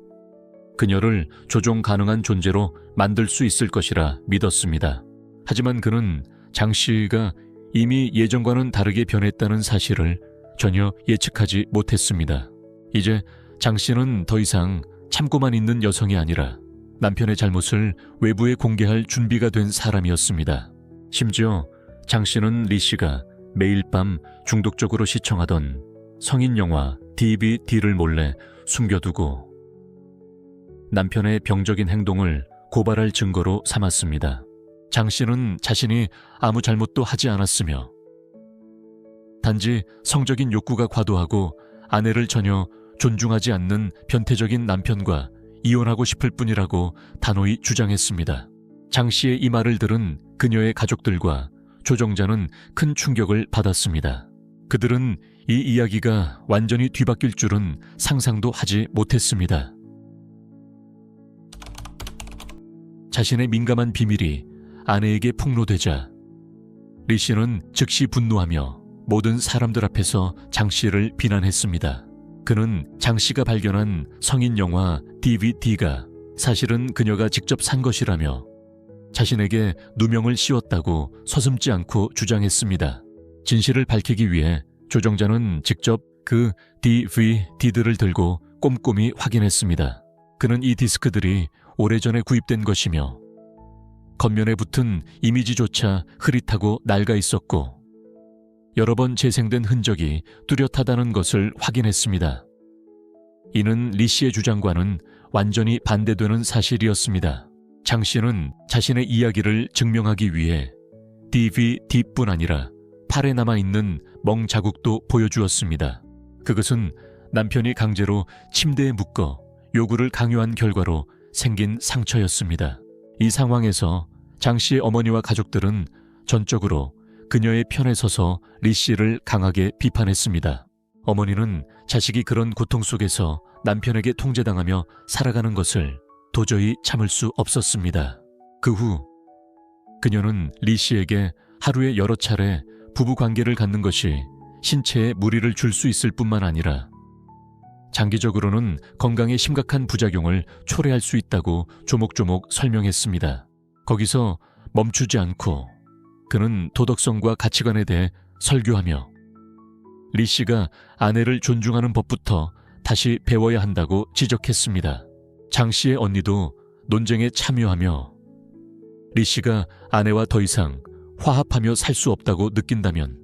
Speaker 1: 그녀를 조종 가능한 존재로 만들 수 있을 것이라 믿었습니다. 하지만 그는 장 씨가 이미 예전과는 다르게 변했다는 사실을 전혀 예측하지 못했습니다. 이제 장 씨는 더 이상 참고만 있는 여성이 아니라 남편의 잘못을 외부에 공개할 준비가 된 사람이었습니다. 심지어 장 씨는 리 씨가 매일 밤 중독적으로 시청하던 성인 영화 DVD를 몰래 숨겨두고 남편의 병적인 행동을 고발할 증거로 삼았습니다. 장 씨는 자신이 아무 잘못도 하지 않았으며 단지 성적인 욕구가 과도하고 아내를 전혀 존중하지 않는 변태적인 남편과 이혼하고 싶을 뿐이라고 단호히 주장했습니다. 장 씨의 이 말을 들은 그녀의 가족들과 조정자는 큰 충격을 받았습니다. 그들은 이 이야기가 완전히 뒤바뀔 줄은 상상도 하지 못했습니다. 자신의 민감한 비밀이 아내에게 폭로되자 리 씨는 즉시 분노하며 모든 사람들 앞에서 장 씨를 비난했습니다. 그는 장 씨가 발견한 성인 영화 DVD가 사실은 그녀가 직접 산 것이라며 자신에게 누명을 씌웠다고 서슴지 않고 주장했습니다. 진실을 밝히기 위해 조정자는 직접 그 DVD들을 들고 꼼꼼히 확인했습니다. 그는 이 디스크들이 오래전에 구입된 것이며 겉면에 붙은 이미지조차 흐릿하고 낡아 있었고 여러 번 재생된 흔적이 뚜렷하다는 것을 확인했습니다. 이는 리 씨의 주장과는 완전히 반대되는 사실이었습니다. 장 씨는 자신의 이야기를 증명하기 위해 DVD뿐 아니라 팔에 남아있는 멍 자국도 보여주었습니다. 그것은 남편이 강제로 침대에 묶어 요구를 강요한 결과로 생긴 상처였습니다. 이 상황에서 장 씨의 어머니와 가족들은 전적으로 그녀의 편에 서서 리 씨를 강하게 비판했습니다. 어머니는 자식이 그런 고통 속에서 남편에게 통제당하며 살아가는 것을 도저히 참을 수 없었습니다. 그 후 그녀는 리 씨에게 하루에 여러 차례 부부 관계를 갖는 것이 신체에 무리를 줄 수 있을 뿐만 아니라 장기적으로는 건강에 심각한 부작용을 초래할 수 있다고 조목조목 설명했습니다. 거기서 멈추지 않고 그는 도덕성과 가치관에 대해 설교하며 리 씨가 아내를 존중하는 법부터 다시 배워야 한다고 지적했습니다. 장 씨의 언니도 논쟁에 참여하며 리 씨가 아내와 더 이상 화합하며 살 수 없다고 느낀다면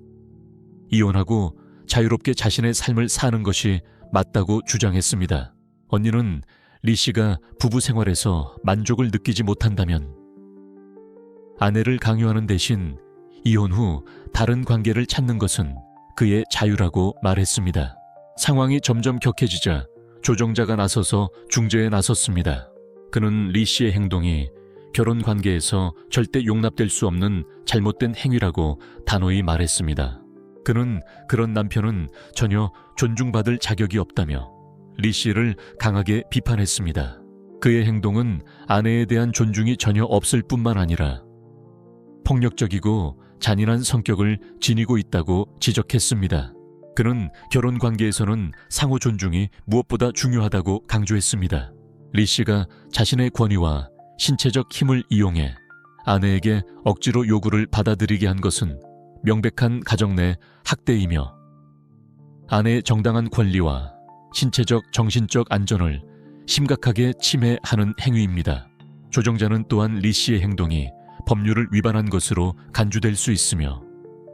Speaker 1: 이혼하고 자유롭게 자신의 삶을 사는 것이 맞다고 주장했습니다. 언니는 리 씨가 부부 생활에서 만족을 느끼지 못한다면 아내를 강요하는 대신 이혼 후 다른 관계를 찾는 것은 그의 자유라고 말했습니다. 상황이 점점 격해지자 조정자가 나서서 중재에 나섰습니다. 그는 리 씨의 행동이 결혼 관계에서 절대 용납될 수 없는 잘못된 행위라고 단호히 말했습니다. 그는 그런 남편은 전혀 존중받을 자격이 없다며 리 씨를 강하게 비판했습니다. 그의 행동은 아내에 대한 존중이 전혀 없을 뿐만 아니라 폭력적이고 잔인한 성격을 지니고 있다고 지적했습니다. 그는 결혼 관계에서는 상호 존중이 무엇보다 중요하다고 강조했습니다. 리 씨가 자신의 권위와 신체적 힘을 이용해 아내에게 억지로 요구를 받아들이게 한 것은 명백한 가정 내 학대이며 아내의 정당한 권리와 신체적, 정신적 안전을 심각하게 침해하는 행위입니다. 조정자는 또한 리 씨의 행동이 법률을 위반한 것으로 간주될 수 있으며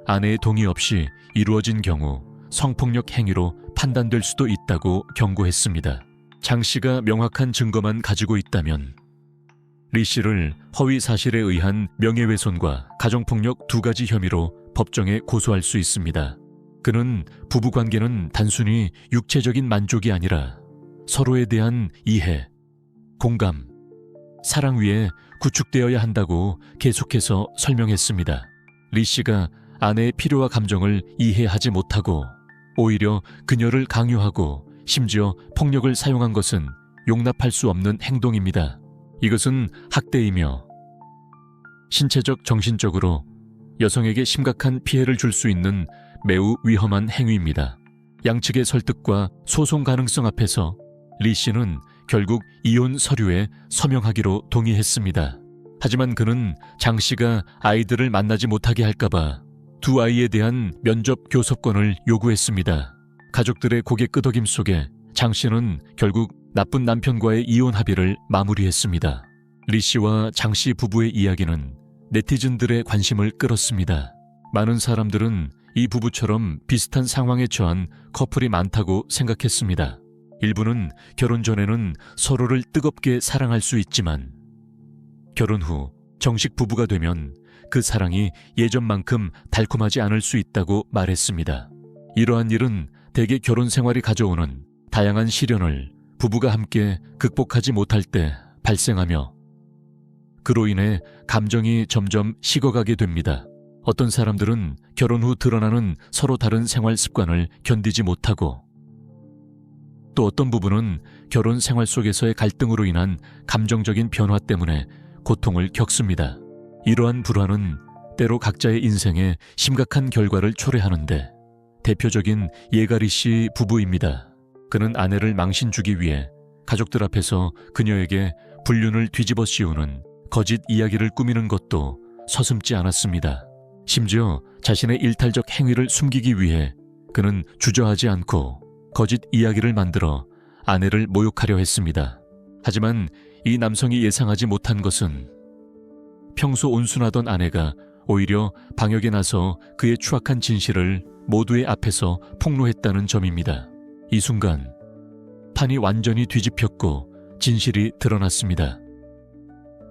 Speaker 1: 아내의 동의 없이 이루어진 경우 성폭력 행위로 판단될 수도 있다고 경고했습니다. 장 씨가 명확한 증거만 가지고 있다면 리 씨를 허위 사실에 의한 명예훼손과 가정폭력 2가지 혐의로 법정에 고소할 수 있습니다. 그는 부부관계는 단순히 육체적인 만족이 아니라 서로에 대한 이해, 공감, 사랑 위에 구축되어야 한다고 계속해서 설명했습니다. 리 씨가 아내의 필요와 감정을 이해하지 못하고 오히려 그녀를 강요하고 심지어 폭력을 사용한 것은 용납할 수 없는 행동입니다. 이것은 학대이며 신체적, 정신적으로 여성에게 심각한 피해를 줄 수 있는 매우 위험한 행위입니다. 양측의 설득과 소송 가능성 앞에서 리 씨는 결국 이혼 서류에 서명하기로 동의했습니다. 하지만 그는 장 씨가 아이들을 만나지 못하게 할까봐 2 아이에 대한 면접 교섭권을 요구했습니다. 가족들의 고개 끄덕임 속에 장 씨는 결국 나쁜 남편과의 이혼 합의를 마무리했습니다. 리 씨와 장 씨 부부의 이야기는 네티즌들의 관심을 끌었습니다. 많은 사람들은 이 부부처럼 비슷한 상황에 처한 커플이 많다고 생각했습니다. 일부는 결혼 전에는 서로를 뜨겁게 사랑할 수 있지만 결혼 후 정식 부부가 되면 그 사랑이 예전만큼 달콤하지 않을 수 있다고 말했습니다. 이러한 일은 대개 결혼 생활이 가져오는 다양한 시련을 부부가 함께 극복하지 못할 때 발생하며 그로 인해 감정이 점점 식어가게 됩니다. 어떤 사람들은 결혼 후 드러나는 서로 다른 생활 습관을 견디지 못하고 또 어떤 부부는 결혼 생활 속에서의 갈등으로 인한 감정적인 변화 때문에 고통을 겪습니다. 이러한 불화는 때로 각자의 인생에 심각한 결과를 초래하는데 대표적인 예가리 씨 부부입니다. 그는 아내를 망신 주기 위해 가족들 앞에서 그녀에게 불륜을 뒤집어 씌우는 거짓 이야기를 꾸미는 것도 서슴지 않았습니다. 심지어 자신의 일탈적 행위를 숨기기 위해 그는 주저하지 않고 거짓 이야기를 만들어 아내를 모욕하려 했습니다. 하지만 이 남성이 예상하지 못한 것은 평소 온순하던 아내가 오히려 방역에 나서 그의 추악한 진실을 모두의 앞에서 폭로했다는 점입니다. 이 순간 판이 완전히 뒤집혔고 진실이 드러났습니다.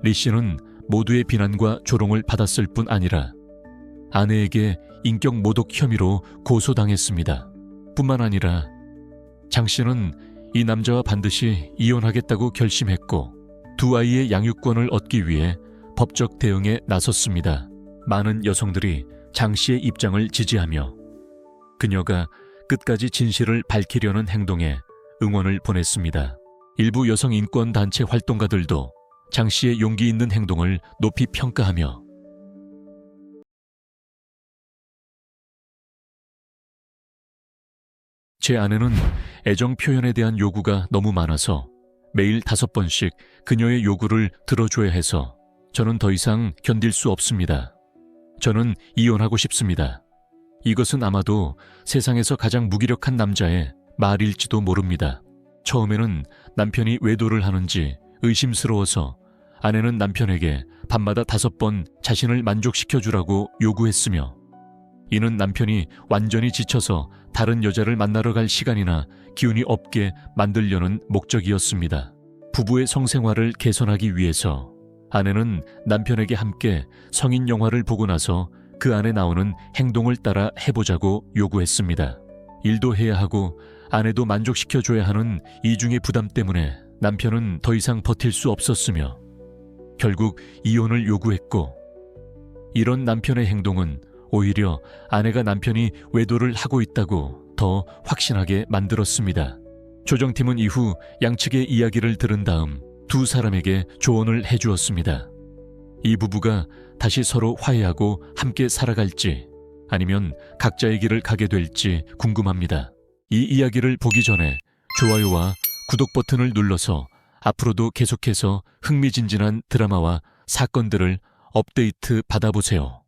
Speaker 1: 리 씨는 모두의 비난과 조롱을 받았을 뿐 아니라 아내에게 인격 모독 혐의로 고소당했습니다. 뿐만 아니라 장 씨는 이 남자와 반드시 이혼하겠다고 결심했고 2 아이의 양육권을 얻기 위해 법적 대응에 나섰습니다. 많은 여성들이 장 씨의 입장을 지지하며 그녀가 끝까지 진실을 밝히려는 행동에 응원을 보냈습니다. 일부 여성 인권 단체 활동가들도 장 씨의 용기 있는 행동을 높이 평가하며 제 아내는 애정 표현에 대한 요구가 너무 많아서 매일 5번씩 그녀의 요구를 들어줘야 해서 저는 더 이상 견딜 수 없습니다. 저는 이혼하고 싶습니다. 이것은 아마도 세상에서 가장 무기력한 남자의 말일지도 모릅니다. 처음에는 남편이 외도를 하는지 의심스러워서 아내는 남편에게 밤마다 5번 자신을 만족시켜주라고 요구했으며 이는 남편이 완전히 지쳐서 다른 여자를 만나러 갈 시간이나 기운이 없게 만들려는 목적이었습니다. 부부의 성생활을 개선하기 위해서 아내는 남편에게 함께 성인 영화를 보고 나서 그 안에 나오는 행동을 따라 해보자고 요구했습니다. 일도 해야 하고 아내도 만족시켜줘야 하는 이중의 부담 때문에 남편은 더 이상 버틸 수 없었으며 결국 이혼을 요구했고 이런 남편의 행동은 오히려 아내가 남편이 외도를 하고 있다고 더 확신하게 만들었습니다. 조정팀은 이후 양측의 이야기를 들은 다음 2 사람에게 조언을 해주었습니다. 이 부부가 다시 서로 화해하고 함께 살아갈지 아니면 각자의 길을 가게 될지 궁금합니다. 이 이야기를 보기 전에 좋아요와 구독 버튼을 눌러서 앞으로도 계속해서 흥미진진한 드라마와 사건들을 업데이트 받아보세요.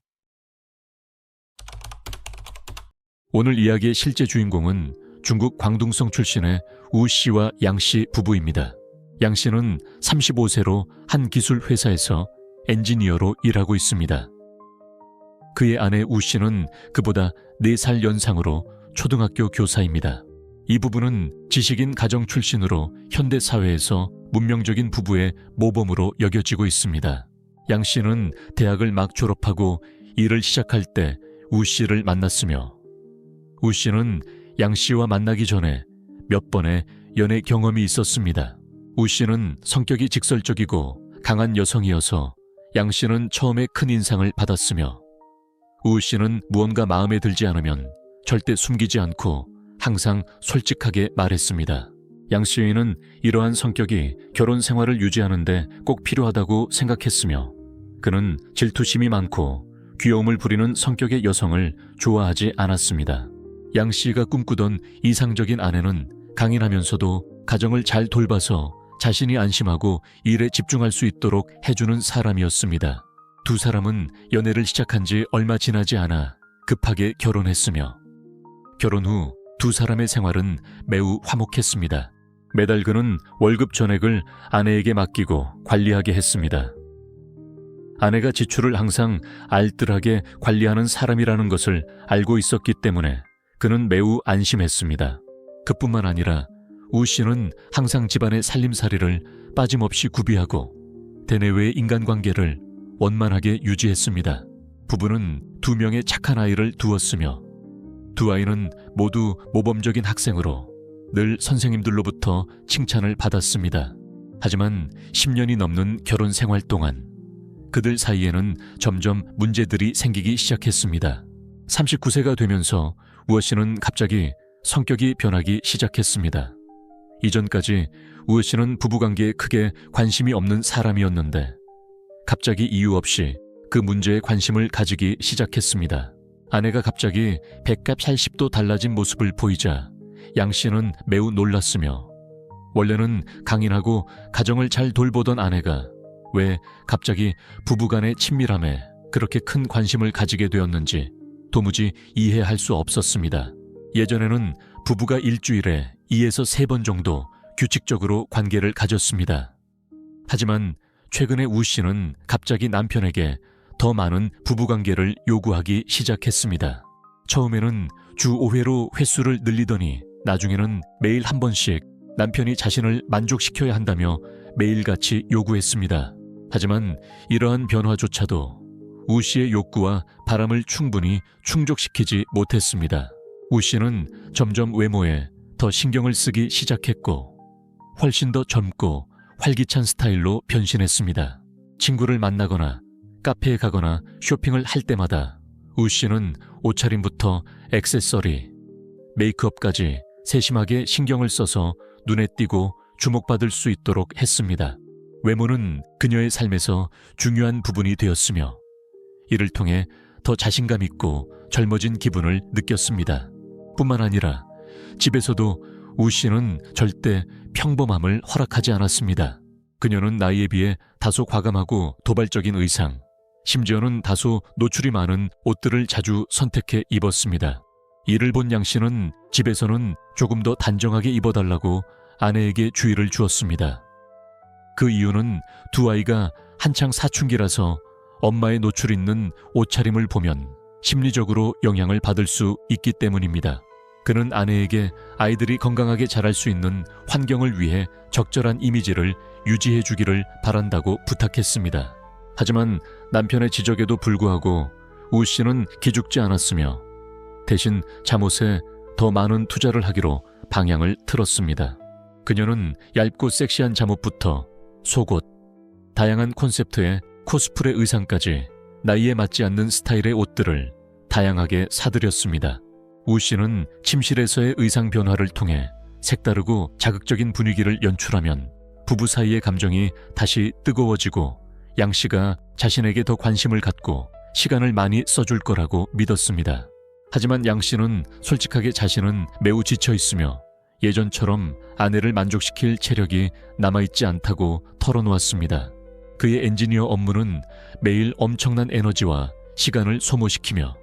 Speaker 1: 오늘 이야기의 실제 주인공은 중국 광둥성 출신의 우 씨와 양 씨 부부입니다. 양 씨는 35세로 한 기술 회사에서 엔지니어로 일하고 있습니다. 그의 아내 우 씨는 그보다 4살 연상으로 초등학교 교사입니다. 이 부부는 지식인 가정 출신으로 현대 사회에서 문명적인 부부의 모범으로 여겨지고 있습니다. 양 씨는 대학을 막 졸업하고 일을 시작할 때 우 씨를 만났으며 우 씨는 양 씨와 만나기 전에 몇 번의 연애 경험이 있었습니다. 우 씨는 성격이 직설적이고 강한 여성이어서 양 씨는 처음에 큰 인상을 받았으며 우 씨는 무언가 마음에 들지 않으면 절대 숨기지 않고 항상 솔직하게 말했습니다. 양 씨는 이러한 성격이 결혼 생활을 유지하는데 꼭 필요하다고 생각했으며 그는 질투심이 많고 귀여움을 부리는 성격의 여성을 좋아하지 않았습니다. 양 씨가 꿈꾸던 이상적인 아내는 강인하면서도 가정을 잘 돌봐서 자신이 안심하고 일에 집중할 수 있도록 해주는 사람이었습니다. 두 사람은 연애를 시작한 지 얼마 지나지 않아 급하게 결혼했으며 결혼 후 두 사람의 생활은 매우 화목했습니다. 매달 그는 월급 전액을 아내에게 맡기고 관리하게 했습니다. 아내가 지출을 항상 알뜰하게 관리하는 사람이라는 것을 알고 있었기 때문에 그는 매우 안심했습니다. 그뿐만 아니라 우 씨는 항상 집안의 살림살이를 빠짐없이 구비하고 대내외의 인간관계를 원만하게 유지했습니다. 부부는 2명의 착한 아이를 두었으며 두 아이는 모두 모범적인 학생으로 늘 선생님들로부터 칭찬을 받았습니다. 하지만 10년이 넘는 결혼 생활 동안 그들 사이에는 점점 문제들이 생기기 시작했습니다. 39세가 되면서 우어 씨는 갑자기 성격이 변하기 시작했습니다. 이전까지 우어 씨는 부부관계에 크게 관심이 없는 사람이었는데 갑자기 이유 없이 그 문제에 관심을 가지기 시작했습니다. 아내가 갑자기 180도 달라진 모습을 보이자 양 씨는 매우 놀랐으며 원래는 강인하고 가정을 잘 돌보던 아내가 왜 갑자기 부부간의 친밀함에 그렇게 큰 관심을 가지게 되었는지 도무지 이해할 수 없었습니다. 예전에는 부부가 일주일에 2에서 3번 정도 규칙적으로 관계를 가졌습니다. 하지만 최근에 우 씨는 갑자기 남편에게 더 많은 부부관계를 요구하기 시작했습니다. 처음에는 주 5회로 횟수를 늘리더니 나중에는 매일 한 번씩 남편이 자신을 만족시켜야 한다며 매일같이 요구했습니다. 하지만 이러한 변화조차도 우 씨의 욕구와 바람을 충분히 충족시키지 못했습니다. 우 씨는 점점 외모에 더 신경을 쓰기 시작했고 훨씬 더 젊고 활기찬 스타일로 변신했습니다. 친구를 만나거나 카페에 가거나 쇼핑을 할 때마다 우 씨는 옷차림부터 액세서리, 메이크업까지 세심하게 신경을 써서 눈에 띄고 주목받을 수 있도록 했습니다. 외모는 그녀의 삶에서 중요한 부분이 되었으며 이를 통해 더 자신감 있고 젊어진 기분을 느꼈습니다. 뿐만 아니라 집에서도 우 씨는 절대 평범함을 허락하지 않았습니다. 그녀는 나이에 비해 다소 과감하고 도발적인 의상, 심지어는 다소 노출이 많은 옷들을 자주 선택해 입었습니다. 이를 본 양 씨는 집에서는 조금 더 단정하게 입어달라고 아내에게 주의를 주었습니다. 그 이유는 두 아이가 한창 사춘기라서 엄마의 노출 있는 옷차림을 보면 심리적으로 영향을 받을 수 있기 때문입니다. 그는 아내에게 아이들이 건강하게 자랄 수 있는 환경을 위해 적절한 이미지를 유지해 주기를 바란다고 부탁했습니다. 하지만 남편의 지적에도 불구하고 우 씨는 기죽지 않았으며 대신 잠옷에 더 많은 투자를 하기로 방향을 틀었습니다. 그녀는 얇고 섹시한 잠옷부터 속옷, 다양한 콘셉트의 코스프레 의상까지 나이에 맞지 않는 스타일의 옷들을 다양하게 사들였습니다. 우 씨는 침실에서의 의상 변화를 통해 색다르고 자극적인 분위기를 연출하면 부부 사이의 감정이 다시 뜨거워지고 양 씨가 자신에게 더 관심을 갖고 시간을 많이 써줄 거라고 믿었습니다. 하지만 양 씨는 솔직하게 자신은 매우 지쳐 있으며 예전처럼 아내를 만족시킬 체력이 남아있지 않다고 털어놓았습니다. 그의 엔지니어 업무는 매일 엄청난 에너지와 시간을 소모시키며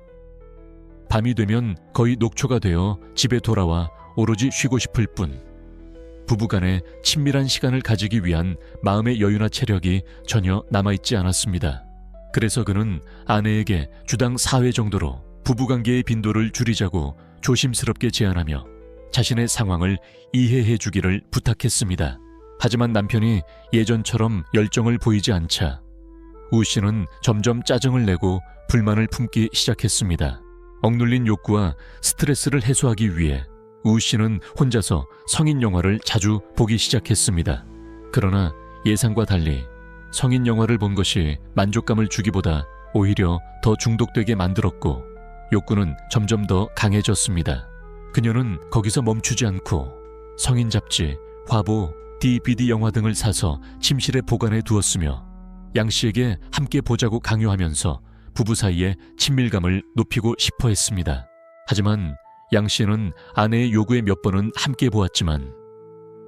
Speaker 1: 밤이 되면 거의 녹초가 되어 집에 돌아와 오로지 쉬고 싶을 뿐 부부간에 친밀한 시간을 가지기 위한 마음의 여유나 체력이 전혀 남아있지 않았습니다. 그래서 그는 아내에게 주당 4회 정도로 부부관계의 빈도를 줄이자고 조심스럽게 제안하며 자신의 상황을 이해해 주기를 부탁했습니다. 하지만 남편이 예전처럼 열정을 보이지 않자 우 씨는 점점 짜증을 내고 불만을 품기 시작했습니다. 억눌린 욕구와 스트레스를 해소하기 위해 우 씨는 혼자서 성인 영화를 자주 보기 시작했습니다. 그러나 예상과 달리 성인 영화를 본 것이 만족감을 주기보다 오히려 더 중독되게 만들었고 욕구는 점점 더 강해졌습니다. 그녀는 거기서 멈추지 않고 성인 잡지, 화보, DVD 영화 등을 사서 침실에 보관해 두었으며 양 씨에게 함께 보자고 강요하면서 부부 사이의 친밀감을 높이고 싶어 했습니다. 하지만 양 씨는 아내의 요구에 몇 번은 함께 보았지만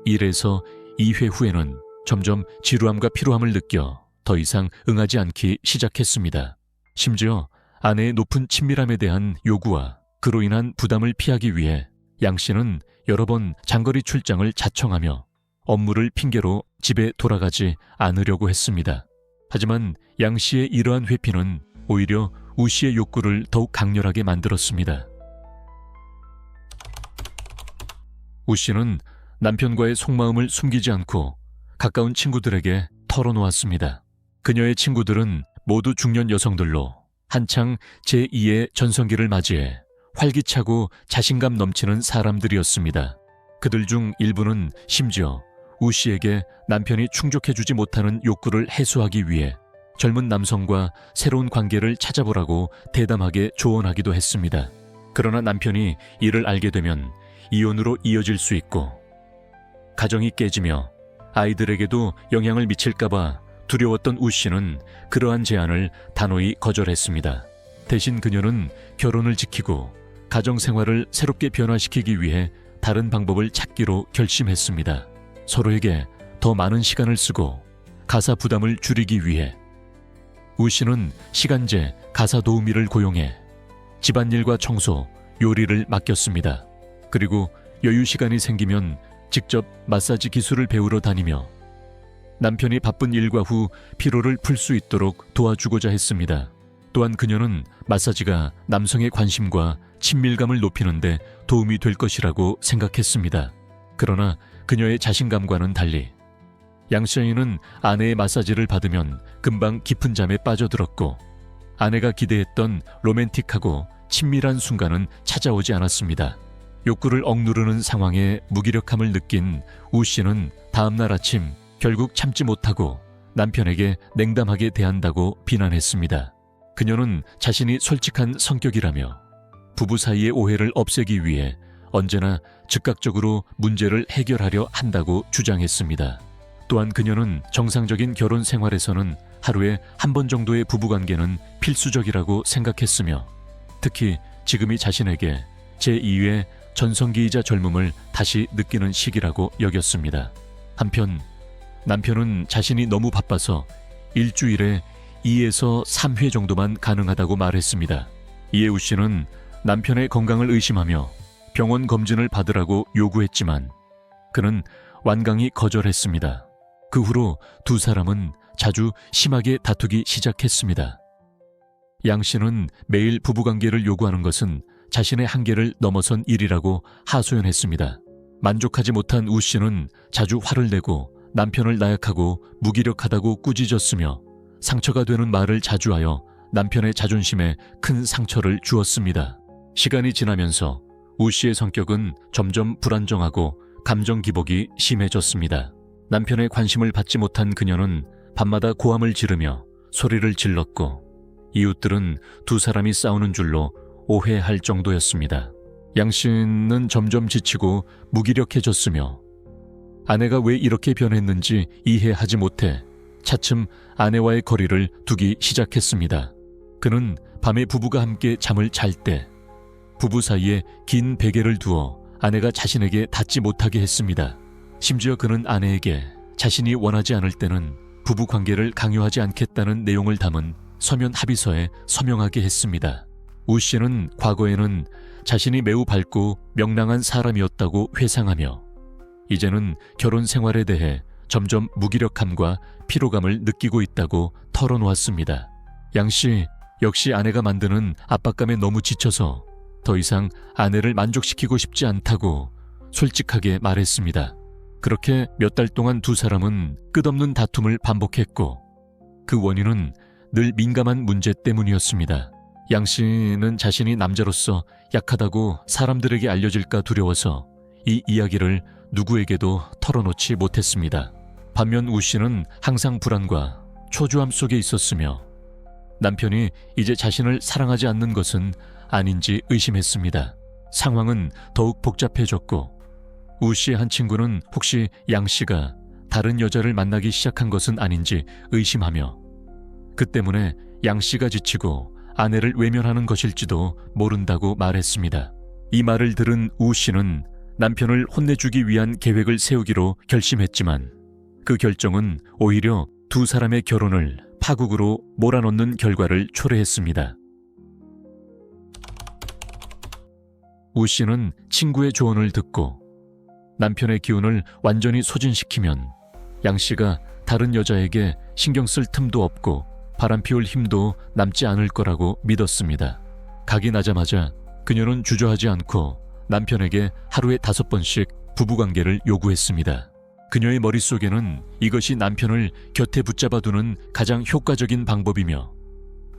Speaker 1: 1에서 2회 후에는 점점 지루함과 피로함을 느껴 더 이상 응하지 않기 시작했습니다. 심지어 아내의 높은 친밀함에 대한 요구와 그로 인한 부담을 피하기 위해 양 씨는 여러 번 장거리 출장을 자청하며 업무를 핑계로 집에 돌아가지 않으려고 했습니다. 하지만 양 씨의 이러한 회피는 오히려 우 씨의 욕구를 더욱 강렬하게 만들었습니다. 우 씨는 남편과의 속마음을 숨기지 않고 가까운 친구들에게 털어놓았습니다. 그녀의 친구들은 모두 중년 여성들로 한창 제2의 전성기를 맞이해 활기차고 자신감 넘치는 사람들이었습니다. 그들 중 일부는 심지어 우 씨에게 남편이 충족해주지 못하는 욕구를 해소하기 위해 젊은 남성과 새로운 관계를 찾아보라고 대담하게 조언하기도 했습니다. 그러나 남편이 이를 알게 되면 이혼으로 이어질 수 있고 가정이 깨지며 아이들에게도 영향을 미칠까봐 두려웠던 우 씨는 그러한 제안을 단호히 거절했습니다. 대신 그녀는 결혼을 지키고 가정생활을 새롭게 변화시키기 위해 다른 방법을 찾기로 결심했습니다. 서로에게 더 많은 시간을 쓰고 가사 부담을 줄이기 위해 우 씨는 시간제 가사 도우미를 고용해 집안일과 청소, 요리를 맡겼습니다. 그리고 여유 시간이 생기면 직접 마사지 기술을 배우러 다니며 남편이 바쁜 일과 후 피로를 풀 수 있도록 도와주고자 했습니다. 또한 그녀는 마사지가 남성의 관심과 친밀감을 높이는 데 도움이 될 것이라고 생각했습니다. 그러나 그녀의 자신감과는 달리 양시아이는 아내의 마사지를 받으면 금방 깊은 잠에 빠져들었고 아내가 기대했던 로맨틱하고 친밀한 순간은 찾아오지 않았습니다. 욕구를 억누르는 상황에 무기력함을 느낀 우 씨는 다음날 아침 결국 참지 못하고 남편에게 냉담하게 대한다고 비난했습니다. 그녀는 자신이 솔직한 성격이라며 부부 사이의 오해를 없애기 위해 언제나 즉각적으로 문제를 해결하려 한다고 주장했습니다. 또한 그녀는 정상적인 결혼 생활에서는 하루에 한 번 정도의 부부관계는 필수적이라고 생각했으며 특히 지금이 자신에게 제2의 전성기이자 젊음을 다시 느끼는 시기라고 여겼습니다. 한편 남편은 자신이 너무 바빠서 일주일에 2에서 3회 정도만 가능하다고 말했습니다. 이에 우 씨는 남편의 건강을 의심하며 병원 검진을 받으라고 요구했지만 그는 완강히 거절했습니다. 그 후로 두 사람은 자주 심하게 다투기 시작했습니다. 양 씨는 매일 부부관계를 요구하는 것은 자신의 한계를 넘어선 일이라고 하소연했습니다. 만족하지 못한 우 씨는 자주 화를 내고 남편을 나약하고 무기력하다고 꾸짖었으며 상처가 되는 말을 자주 하여 남편의 자존심에 큰 상처를 주었습니다. 시간이 지나면서 우 씨의 성격은 점점 불안정하고 감정 기복이 심해졌습니다. 남편의 관심을 받지 못한 그녀는 밤마다 고함을 지르며 소리를 질렀고 이웃들은 두 사람이 싸우는 줄로 오해할 정도였습니다. 양 씨는 점점 지치고 무기력해졌으며 아내가 왜 이렇게 변했는지 이해하지 못해 차츰 아내와의 거리를 두기 시작했습니다. 그는 밤에 부부가 함께 잠을 잘 때 부부 사이에 긴 베개를 두어 아내가 자신에게 닿지 못하게 했습니다. 심지어 그는 아내에게 자신이 원하지 않을 때는 부부 관계를 강요하지 않겠다는 내용을 담은 서면 합의서에 서명하게 했습니다. 우 씨는 과거에는 자신이 매우 밝고 명랑한 사람이었다고 회상하며 이제는 결혼 생활에 대해 점점 무기력함과 피로감을 느끼고 있다고 털어놓았습니다. 양 씨 역시 아내가 만드는 압박감에 너무 지쳐서 더 이상 아내를 만족시키고 싶지 않다고 솔직하게 말했습니다. 그렇게 몇 달 동안 두 사람은 끝없는 다툼을 반복했고 그 원인은 늘 민감한 문제 때문이었습니다. 양 씨는 자신이 남자로서 약하다고 사람들에게 알려질까 두려워서 이 이야기를 누구에게도 털어놓지 못했습니다. 반면 우 씨는 항상 불안과 초조함 속에 있었으며 남편이 이제 자신을 사랑하지 않는 것은 아닌지 의심했습니다. 상황은 더욱 복잡해졌고 우 씨의 한 친구는 혹시 양 씨가 다른 여자를 만나기 시작한 것은 아닌지 의심하며 그 때문에 양 씨가 지치고 아내를 외면하는 것일지도 모른다고 말했습니다. 이 말을 들은 우 씨는 남편을 혼내주기 위한 계획을 세우기로 결심했지만 그 결정은 오히려 두 사람의 결혼을 파국으로 몰아넣는 결과를 초래했습니다. 우 씨는 친구의 조언을 듣고 남편의 기운을 완전히 소진시키면 양 씨가 다른 여자에게 신경 쓸 틈도 없고 바람 피울 힘도 남지 않을 거라고 믿었습니다. 각이 나자마자 그녀는 주저하지 않고 남편에게 하루에 5번씩 부부관계를 요구했습니다. 그녀의 머릿속에는 이것이 남편을 곁에 붙잡아두는 가장 효과적인 방법이며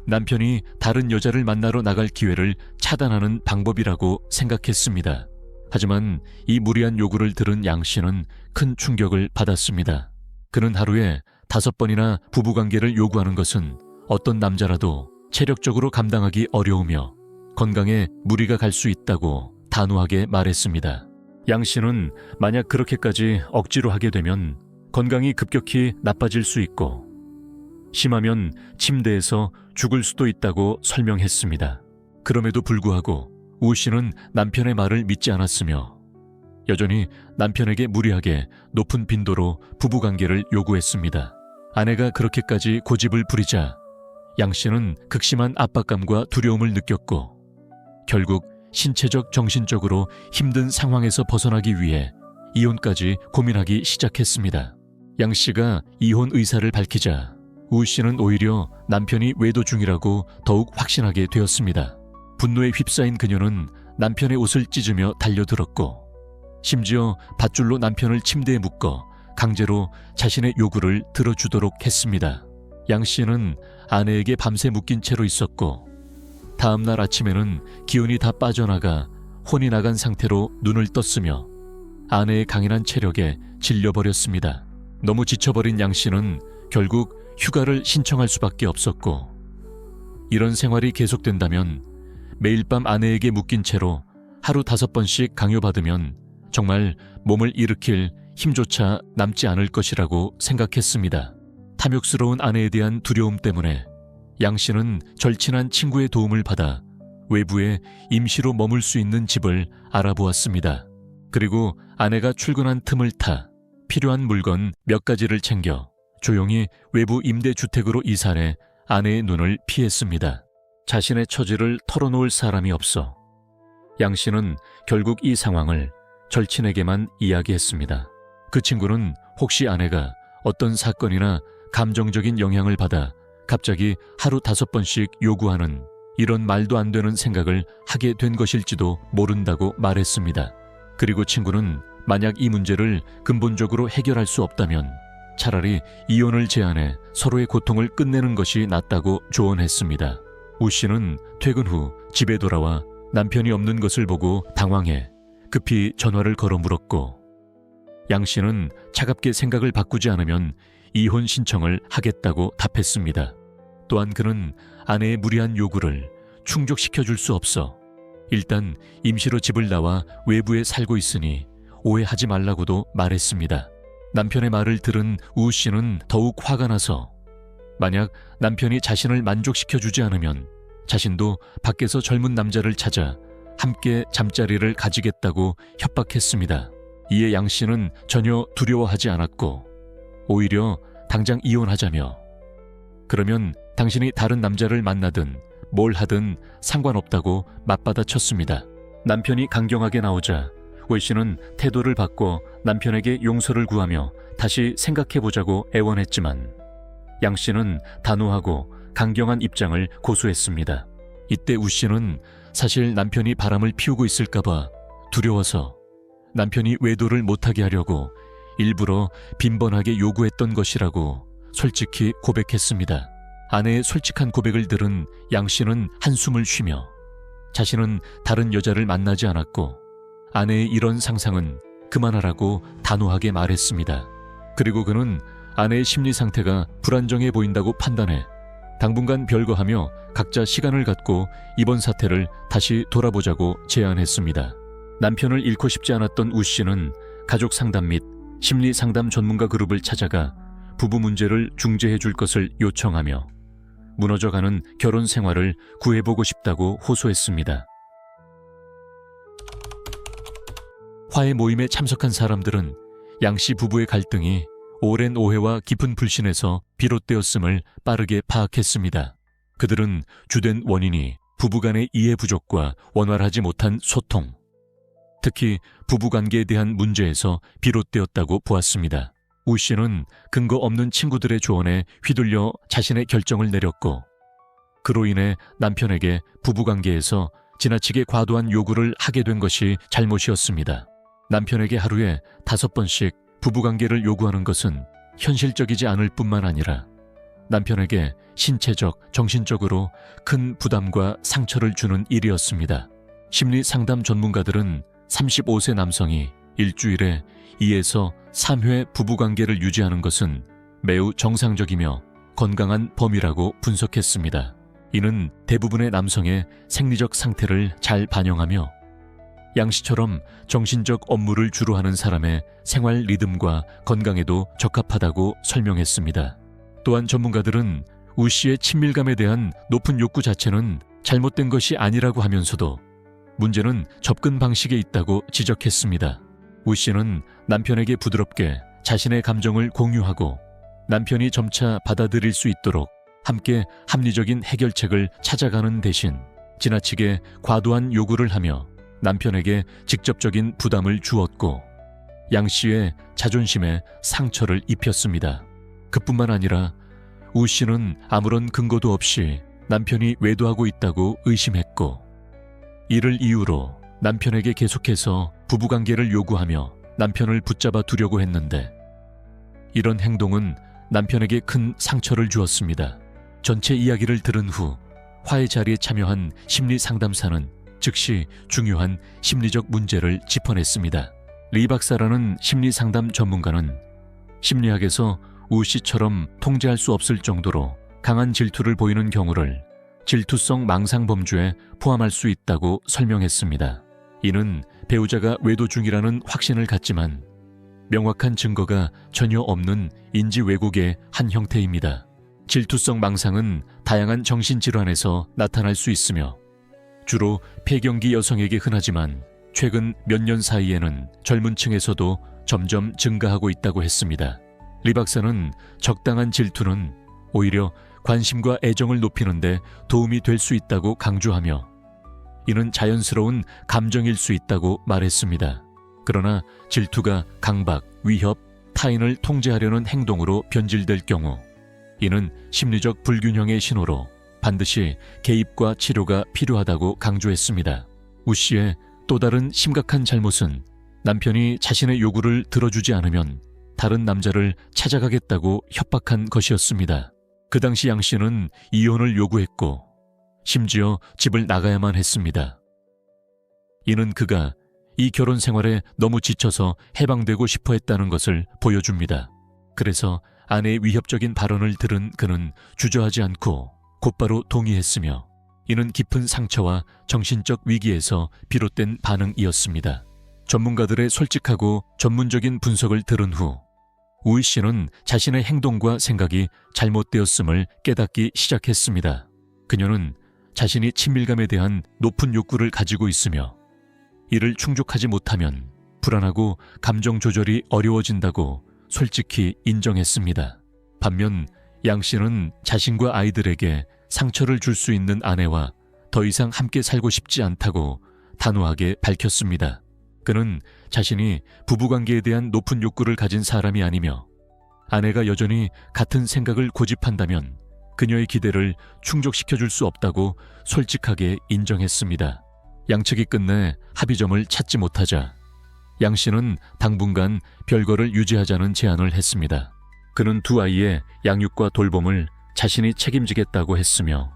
Speaker 1: 남편이 다른 여자를 만나러 나갈 기회를 차단하는 방법이라고 생각했습니다. 하지만 이 무리한 요구를 들은 양 씨는 큰 충격을 받았습니다. 그는 하루에 5번이나 부부관계를 요구하는 것은 어떤 남자라도 체력적으로 감당하기 어려우며 건강에 무리가 갈 수 있다고 단호하게 말했습니다. 양 씨는 만약 그렇게까지 억지로 하게 되면 건강이 급격히 나빠질 수 있고 심하면 침대에서 죽을 수도 있다고 설명했습니다. 그럼에도 불구하고 우 씨는 남편의 말을 믿지 않았으며 여전히 남편에게 무리하게 높은 빈도로 부부관계를 요구했습니다. 아내가 그렇게까지 고집을 부리자 양 씨는 극심한 압박감과 두려움을 느꼈고 결국 신체적, 정신적으로 힘든 상황에서 벗어나기 위해 이혼까지 고민하기 시작했습니다. 양 씨가 이혼 의사를 밝히자 우 씨는 오히려 남편이 외도 중이라고 더욱 확신하게 되었습니다. 분노에 휩싸인 그녀는 남편의 옷을 찢으며 달려들었고 심지어 밧줄로 남편을 침대에 묶어 강제로 자신의 요구를 들어주도록 했습니다. 양 씨는 아내에게 밤새 묶인 채로 있었고 다음 날 아침에는 기운이 다 빠져나가 혼이 나간 상태로 눈을 떴으며 아내의 강인한 체력에 질려버렸습니다. 너무 지쳐버린 양 씨는 결국 휴가를 신청할 수밖에 없었고 이런 생활이 계속된다면 매일 밤 아내에게 묶인 채로 하루 5번씩 강요받으면 정말 몸을 일으킬 힘조차 남지 않을 것이라고 생각했습니다. 탐욕스러운 아내에 대한 두려움 때문에 양 씨는 절친한 친구의 도움을 받아 외부에 임시로 머물 수 있는 집을 알아보았습니다. 그리고 아내가 출근한 틈을 타 필요한 물건 몇 가지를 챙겨 조용히 외부 임대주택으로 이사해 아내의 눈을 피했습니다. 자신의 처지를 털어놓을 사람이 없어 양 씨는 결국 이 상황을 절친에게만 이야기했습니다. 그 친구는 혹시 아내가 어떤 사건이나 감정적인 영향을 받아 갑자기 하루 5번씩 요구하는 이런 말도 안 되는 생각을 하게 된 것일지도 모른다고 말했습니다. 그리고 친구는 만약 이 문제를 근본적으로 해결할 수 없다면 차라리 이혼을 제안해 서로의 고통을 끝내는 것이 낫다고 조언했습니다. 우 씨는 퇴근 후 집에 돌아와 남편이 없는 것을 보고 당황해 급히 전화를 걸어 물었고 양 씨는 차갑게 생각을 바꾸지 않으면 이혼 신청을 하겠다고 답했습니다. 또한 그는 아내의 무리한 요구를 충족시켜줄 수 없어 일단 임시로 집을 나와 외부에 살고 있으니 오해하지 말라고도 말했습니다. 남편의 말을 들은 우 씨는 더욱 화가 나서 만약 남편이 자신을 만족시켜주지 않으면 자신도 밖에서 젊은 남자를 찾아 함께 잠자리를 가지겠다고 협박했습니다. 이에 양 씨는 전혀 두려워하지 않았고 오히려 당장 이혼하자며 그러면 당신이 다른 남자를 만나든 뭘 하든 상관없다고 맞받아쳤습니다. 남편이 강경하게 나오자 웨 씨는 태도를 바꿔 남편에게 용서를 구하며 다시 생각해보자고 애원했지만 양 씨는 단호하고 강경한 입장을 고수했습니다. 이때 우 씨는 사실 남편이 바람을 피우고 있을까봐 두려워서 남편이 외도를 못하게 하려고 일부러 빈번하게 요구했던 것이라고 솔직히 고백했습니다. 아내의 솔직한 고백을 들은 양 씨는 한숨을 쉬며 자신은 다른 여자를 만나지 않았고 아내의 이런 상상은 그만하라고 단호하게 말했습니다. 그리고 그는 아내의 심리 상태가 불안정해 보인다고 판단해 당분간 별거하며 각자 시간을 갖고 이번 사태를 다시 돌아보자고 제안했습니다. 남편을 잃고 싶지 않았던 우 씨는 가족 상담 및 심리 상담 전문가 그룹을 찾아가 부부 문제를 중재해 줄 것을 요청하며 무너져가는 결혼 생활을 구해보고 싶다고 호소했습니다. 화해 모임에 참석한 사람들은 양 씨 부부의 갈등이 오랜 오해와 깊은 불신에서 비롯되었음을 빠르게 파악했습니다. 그들은 주된 원인이 부부간의 이해 부족과 원활하지 못한 소통, 특히 부부관계에 대한 문제에서 비롯되었다고 보았습니다. 우 씨는 근거 없는 친구들의 조언에 휘둘려 자신의 결정을 내렸고 그로 인해 남편에게 부부관계에서 지나치게 과도한 요구를 하게 된 것이 잘못이었습니다. 남편에게 하루에 5번씩 부부관계를 요구하는 것은 현실적이지 않을 뿐만 아니라 남편에게 신체적, 정신적으로 큰 부담과 상처를 주는 일이었습니다. 심리 상담 전문가들은 35세 남성이 일주일에 2에서 3회 부부관계를 유지하는 것은 매우 정상적이며 건강한 범위라고 분석했습니다. 이는 대부분의 남성의 생리적 상태를 잘 반영하며 양 씨처럼 정신적 업무를 주로 하는 사람의 생활 리듬과 건강에도 적합하다고 설명했습니다. 또한 전문가들은 우 씨의 친밀감에 대한 높은 욕구 자체는 잘못된 것이 아니라고 하면서도 문제는 접근 방식에 있다고 지적했습니다. 우 씨는 남편에게 부드럽게 자신의 감정을 공유하고 남편이 점차 받아들일 수 있도록 함께 합리적인 해결책을 찾아가는 대신 지나치게 과도한 요구를 하며 남편에게 직접적인 부담을 주었고 양 씨의 자존심에 상처를 입혔습니다. 그뿐만 아니라 우 씨는 아무런 근거도 없이 남편이 외도하고 있다고 의심했고 이를 이유로 남편에게 계속해서 부부관계를 요구하며 남편을 붙잡아 두려고 했는데 이런 행동은 남편에게 큰 상처를 주었습니다. 전체 이야기를 들은 후 화해 자리에 참여한 심리 상담사는 즉시 중요한 심리적 문제를 짚어냈습니다. 리 박사라는 심리 상담 전문가는 심리학에서 우 씨처럼 통제할 수 없을 정도로 강한 질투를 보이는 경우를 질투성 망상 범주에 포함할 수 있다고 설명했습니다. 이는 배우자가 외도 중이라는 확신을 갖지만 명확한 증거가 전혀 없는 인지 왜곡의 한 형태입니다. 질투성 망상은 다양한 정신질환에서 나타날 수 있으며 주로 폐경기 여성에게 흔하지만 최근 몇 년 사이에는 젊은 층에서도 점점 증가하고 있다고 했습니다. 리 박사는 적당한 질투는 오히려 관심과 애정을 높이는 데 도움이 될 수 있다고 강조하며 이는 자연스러운 감정일 수 있다고 말했습니다. 그러나 질투가 강박, 위협, 타인을 통제하려는 행동으로 변질될 경우 이는 심리적 불균형의 신호로 반드시 개입과 치료가 필요하다고 강조했습니다. 우 씨의 또 다른 심각한 잘못은 남편이 자신의 요구를 들어주지 않으면 다른 남자를 찾아가겠다고 협박한 것이었습니다. 그 당시 양 씨는 이혼을 요구했고 심지어 집을 나가야만 했습니다. 이는 그가 이 결혼 생활에 너무 지쳐서 해방되고 싶어 했다는 것을 보여줍니다. 그래서 아내의 위협적인 발언을 들은 그는 주저하지 않고 곧바로 동의했으며 이는 깊은 상처와 정신적 위기에서 비롯된 반응이었습니다. 전문가들의 솔직하고 전문적인 분석을 들은 후 우희 씨는 자신의 행동과 생각이 잘못되었음을 깨닫기 시작했습니다. 그녀는 자신이 친밀감에 대한 높은 욕구를 가지고 있으며 이를 충족하지 못하면 불안하고 감정 조절이 어려워진다고 솔직히 인정했습니다. 반면 양 씨는 자신과 아이들에게 상처를 줄 수 있는 아내와 더 이상 함께 살고 싶지 않다고 단호하게 밝혔습니다. 그는 자신이 부부관계에 대한 높은 욕구를 가진 사람이 아니며 아내가 여전히 같은 생각을 고집한다면 그녀의 기대를 충족시켜줄 수 없다고 솔직하게 인정했습니다. 양측이 끝내 합의점을 찾지 못하자 양 씨는 당분간 별거를 유지하자는 제안을 했습니다. 그는 두 아이의 양육과 돌봄을 자신이 책임지겠다고 했으며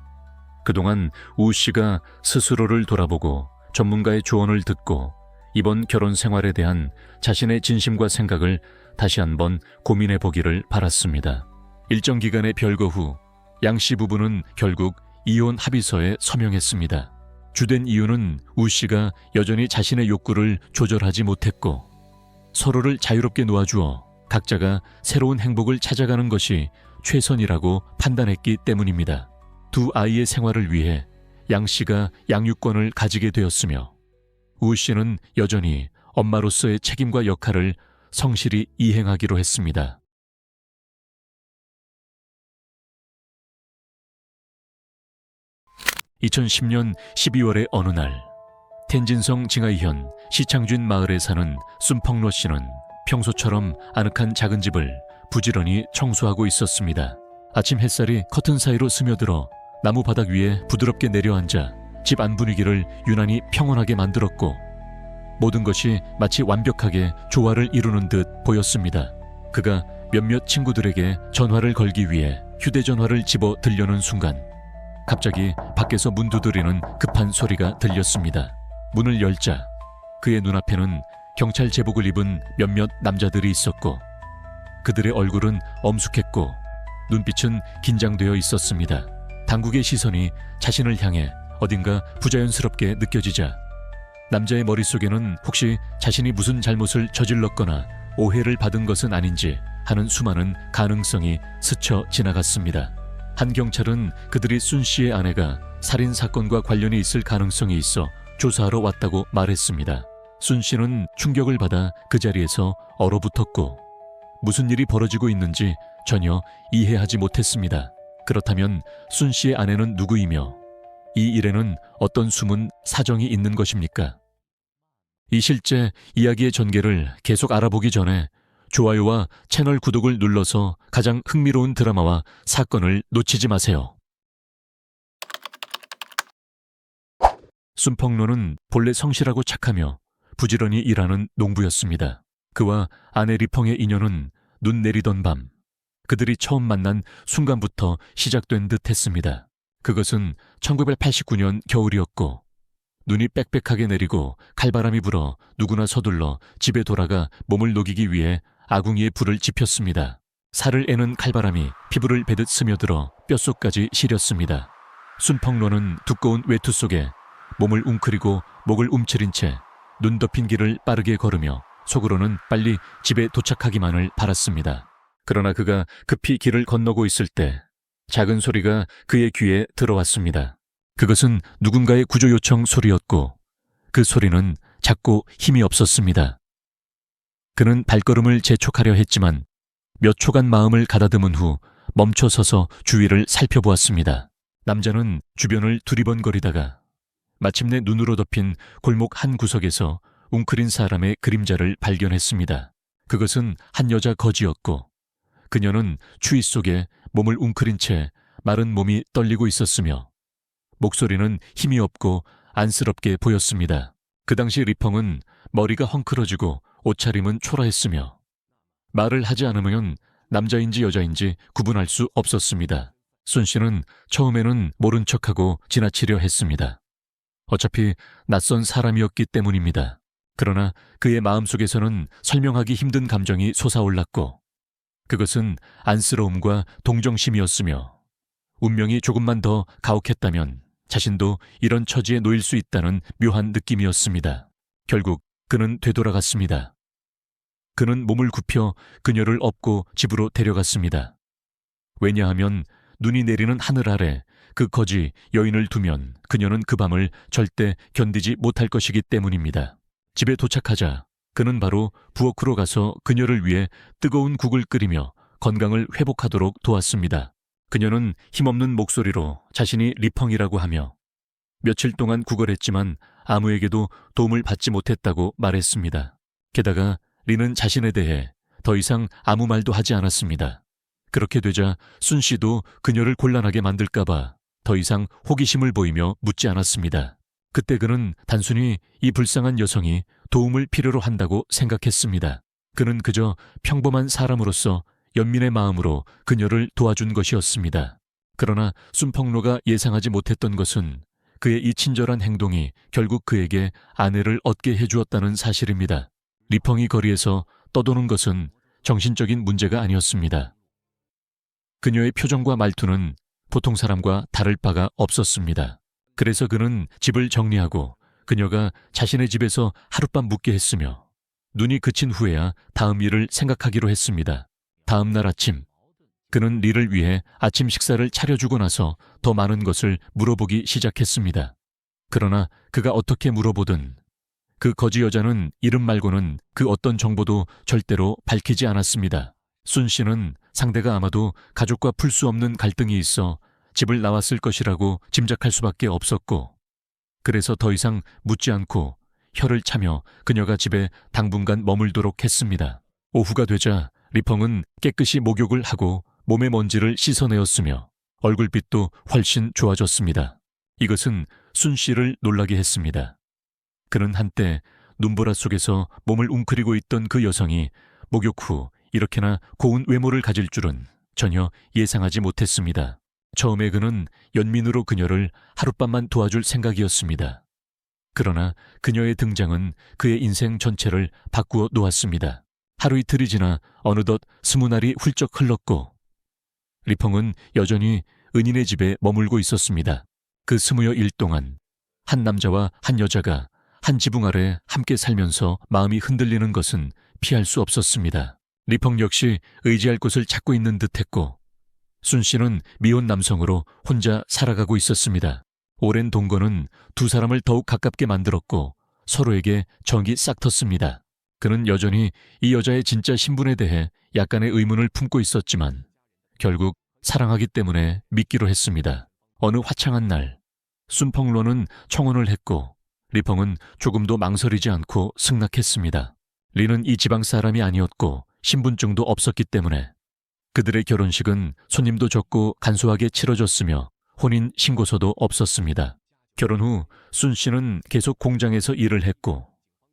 Speaker 1: 그동안 우 씨가 스스로를 돌아보고 전문가의 조언을 듣고 이번 결혼 생활에 대한 자신의 진심과 생각을 다시 한번 고민해 보기를 바랐습니다. 일정 기간의 별거 후 양 씨 부부는 결국 이혼 합의서에 서명했습니다. 주된 이유는 우 씨가 여전히 자신의 욕구를 조절하지 못했고 서로를 자유롭게 놓아주어 각자가 새로운 행복을 찾아가는 것이 최선이라고 판단했기 때문입니다. 두 아이의 생활을 위해 양 씨가 양육권을 가지게 되었으며 우 씨는 여전히 엄마로서의 책임과 역할을 성실히 이행하기로 했습니다. 2010년 12월의 어느 날 텐진성 징하이현 시창준 마을에 사는 순펑로 씨는 평소처럼 아늑한 작은 집을 부지런히 청소하고 있었습니다. 아침 햇살이 커튼 사이로 스며들어 나무 바닥 위에 부드럽게 내려앉아 집 안 분위기를 유난히 평온하게 만들었고 모든 것이 마치 완벽하게 조화를 이루는 듯 보였습니다. 그가 몇몇 친구들에게 전화를 걸기 위해 휴대전화를 집어 들려는 순간 갑자기 밖에서 문 두드리는 급한 소리가 들렸습니다. 문을 열자 그의 눈앞에는 경찰 제복을 입은 몇몇 남자들이 있었고 그들의 얼굴은 엄숙했고 눈빛은 긴장되어 있었습니다. 당국의 시선이 자신을 향해 어딘가 부자연스럽게 느껴지자 남자의 머릿속에는 혹시 자신이 무슨 잘못을 저질렀거나 오해를 받은 것은 아닌지 하는 수많은 가능성이 스쳐 지나갔습니다. 한 경찰은 그들이 순 씨의 아내가 살인 사건과 관련이 있을 가능성이 있어 조사하러 왔다고 말했습니다. 순 씨는 충격을 받아 그 자리에서 얼어붙었고 무슨 일이 벌어지고 있는지 전혀 이해하지 못했습니다. 그렇다면 순 씨의 아내는 누구이며 이 일에는 어떤 숨은 사정이 있는 것입니까? 이 실제 이야기의 전개를 계속 알아보기 전에 좋아요와 채널 구독을 눌러서 가장 흥미로운 드라마와 사건을 놓치지 마세요. 순펑로는 본래 성실하고 착하며 부지런히 일하는 농부였습니다. 그와 아내 리펑의 인연은 눈 내리던 밤 그들이 처음 만난 순간부터 시작된 듯 했습니다. 그것은 1989년 겨울이었고 눈이 빽빽하게 내리고 칼바람이 불어 누구나 서둘러 집에 돌아가 몸을 녹이기 위해 아궁이에 불을 지폈습니다. 살을 애는 칼바람이 피부를 베듯 스며들어 뼛속까지 시렸습니다. 순펑로는 두꺼운 외투 속에 몸을 웅크리고 목을 움츠린 채 눈 덮인 길을 빠르게 걸으며 속으로는 빨리 집에 도착하기만을 바랐습니다. 그러나 그가 급히 길을 건너고 있을 때 작은 소리가 그의 귀에 들어왔습니다. 그것은 누군가의 구조 요청 소리였고 그 소리는 작고 힘이 없었습니다. 그는 발걸음을 재촉하려 했지만 몇 초간 마음을 가다듬은 후 멈춰서서 주위를 살펴보았습니다. 남자는 주변을 두리번거리다가 마침내 눈으로 덮인 골목 한 구석에서 웅크린 사람의 그림자를 발견했습니다. 그것은 한 여자 거지였고 그녀는 추위 속에 몸을 웅크린 채 마른 몸이 떨리고 있었으며 목소리는 힘이 없고 안쓰럽게 보였습니다. 그 당시 리펑은 머리가 헝클어지고 옷차림은 초라했으며 말을 하지 않으면 남자인지 여자인지 구분할 수 없었습니다. 순 씨는 처음에는 모른 척하고 지나치려 했습니다. 어차피 낯선 사람이었기 때문입니다. 그러나 그의 마음속에서는 설명하기 힘든 감정이 솟아올랐고 그것은 안쓰러움과 동정심이었으며 운명이 조금만 더 가혹했다면 자신도 이런 처지에 놓일 수 있다는 묘한 느낌이었습니다. 결국 그는 되돌아갔습니다. 그는 몸을 굽혀 그녀를 업고 집으로 데려갔습니다. 왜냐하면 눈이 내리는 하늘 아래 그 거지 여인을 두면 그녀는 그 밤을 절대 견디지 못할 것이기 때문입니다. 집에 도착하자 그는 바로 부엌으로 가서 그녀를 위해 뜨거운 국을 끓이며 건강을 회복하도록 도왔습니다. 그녀는 힘없는 목소리로 자신이 리펑이라고 하며 며칠 동안 구걸했지만 아무에게도 도움을 받지 못했다고 말했습니다. 게다가 리는 자신에 대해 더 이상 아무 말도 하지 않았습니다. 그렇게 되자 순 씨도 그녀를 곤란하게 만들까봐 더 이상 호기심을 보이며 묻지 않았습니다. 그때 그는 단순히 이 불쌍한 여성이 도움을 필요로 한다고 생각했습니다. 그는 그저 평범한 사람으로서 연민의 마음으로 그녀를 도와준 것이었습니다. 그러나 순펑로가 예상하지 못했던 것은 그의 이 친절한 행동이 결국 그에게 아내를 얻게 해주었다는 사실입니다. 리펑이 거리에서 떠도는 것은 정신적인 문제가 아니었습니다. 그녀의 표정과 말투는 보통 사람과 다를 바가 없었습니다. 그래서 그는 집을 정리하고 그녀가 자신의 집에서 하룻밤 묵게 했으며 눈이 그친 후에야 다음 일을 생각하기로 했습니다. 다음 날 아침, 그는 리를 위해 아침 식사를 차려주고 나서 더 많은 것을 물어보기 시작했습니다. 그러나 그가 어떻게 물어보든 그 거지 여자는 이름 말고는 그 어떤 정보도 절대로 밝히지 않았습니다. 순 씨는 상대가 아마도 가족과 풀 수 없는 갈등이 있어 집을 나왔을 것이라고 짐작할 수밖에 없었고, 그래서 더 이상 묻지 않고 혀를 차며 그녀가 집에 당분간 머물도록 했습니다. 오후가 되자 리펑은 깨끗이 목욕을 하고 몸의 먼지를 씻어내었으며 얼굴빛도 훨씬 좋아졌습니다. 이것은 순 씨를 놀라게 했습니다. 그는 한때 눈보라 속에서 몸을 웅크리고 있던 그 여성이 목욕 후 이렇게나 고운 외모를 가질 줄은 전혀 예상하지 못했습니다. 처음에 그는 연민으로 그녀를 하룻밤만 도와줄 생각이었습니다. 그러나 그녀의 등장은 그의 인생 전체를 바꾸어 놓았습니다. 하루 이틀이 지나 어느덧 20날이 훌쩍 흘렀고 리펑은 여전히 은인의 집에 머물고 있었습니다. 그 20여일 동안 한 남자와 한 여자가 한 지붕 아래 함께 살면서 마음이 흔들리는 것은 피할 수 없었습니다. 리펑 역시 의지할 곳을 찾고 있는 듯했고 순 씨는 미혼 남성으로 혼자 살아가고 있었습니다. 오랜 동거는 두 사람을 더욱 가깝게 만들었고 서로에게 정이 싹 텄습니다. 그는 여전히 이 여자의 진짜 신분에 대해 약간의 의문을 품고 있었지만 결국 사랑하기 때문에 믿기로 했습니다. 어느 화창한 날 순펑로는 청혼을 했고 리펑은 조금도 망설이지 않고 승낙했습니다. 리는 이 지방 사람이 아니었고 신분증도 없었기 때문에 그들의 결혼식은 손님도 적고 간소하게 치러졌으며 혼인 신고서도 없었습니다. 결혼 후 순 씨는 계속 공장에서 일을 했고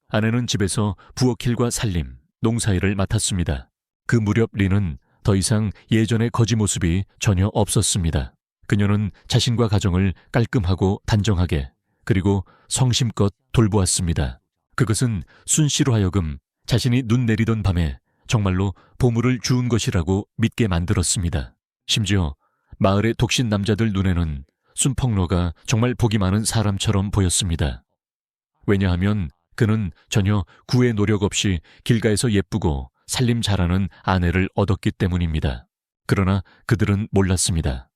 Speaker 1: 아내는 집에서 부엌일과 살림, 농사일을 맡았습니다. 그 무렵 리는 더 이상 예전의 거지 모습이 전혀 없었습니다. 그녀는 자신과 가정을 깔끔하고 단정하게 그리고 성심껏 돌보았습니다. 그것은 순 씨로 하여금 자신이 눈 내리던 밤에 정말로 보물을 주운 것이라고 믿게 만들었습니다. 심지어 마을의 독신 남자들 눈에는 순펑로가 정말 복이 많은 사람처럼 보였습니다. 왜냐하면 그는 전혀 구애 노력 없이 길가에서 예쁘고 살림 잘하는 아내를 얻었기 때문입니다. 그러나 그들은 몰랐습니다.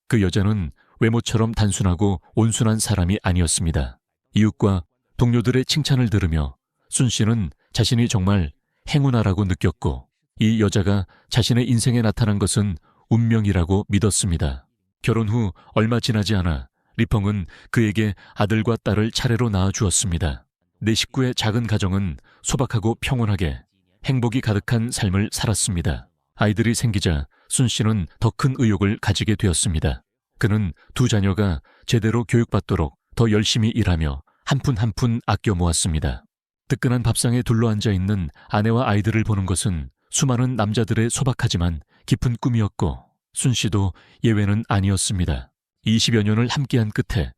Speaker 1: 그 여자는 외모처럼 단순하고 온순한 사람이 아니었습니다. 이웃과 동료들의 칭찬을 들으며 순 씨는 자신이 정말 행운아라고 느꼈고 이 여자가 자신의 인생에 나타난 것은 운명이라고 믿었습니다. 결혼 후 얼마 지나지 않아 리펑은 그에게 아들과 딸을 차례로 낳아주었습니다. 네 식구의 작은 가정은 소박하고 평온하게 행복이 가득한 삶을 살았습니다. 아이들이 생기자 순 씨는 더 큰 의욕을 가지게 되었습니다. 그는 두 자녀가 제대로 교육받도록 더 열심히 일하며 한 푼 한 푼 아껴 모았습니다. 뜨끈한 밥상에 둘러앉아 있는 아내와 아이들을 보는 것은 수많은 남자들의 소박하지만 깊은 꿈이었고 순 씨도 예외는 아니었습니다. 20여 년을 함께한 끝에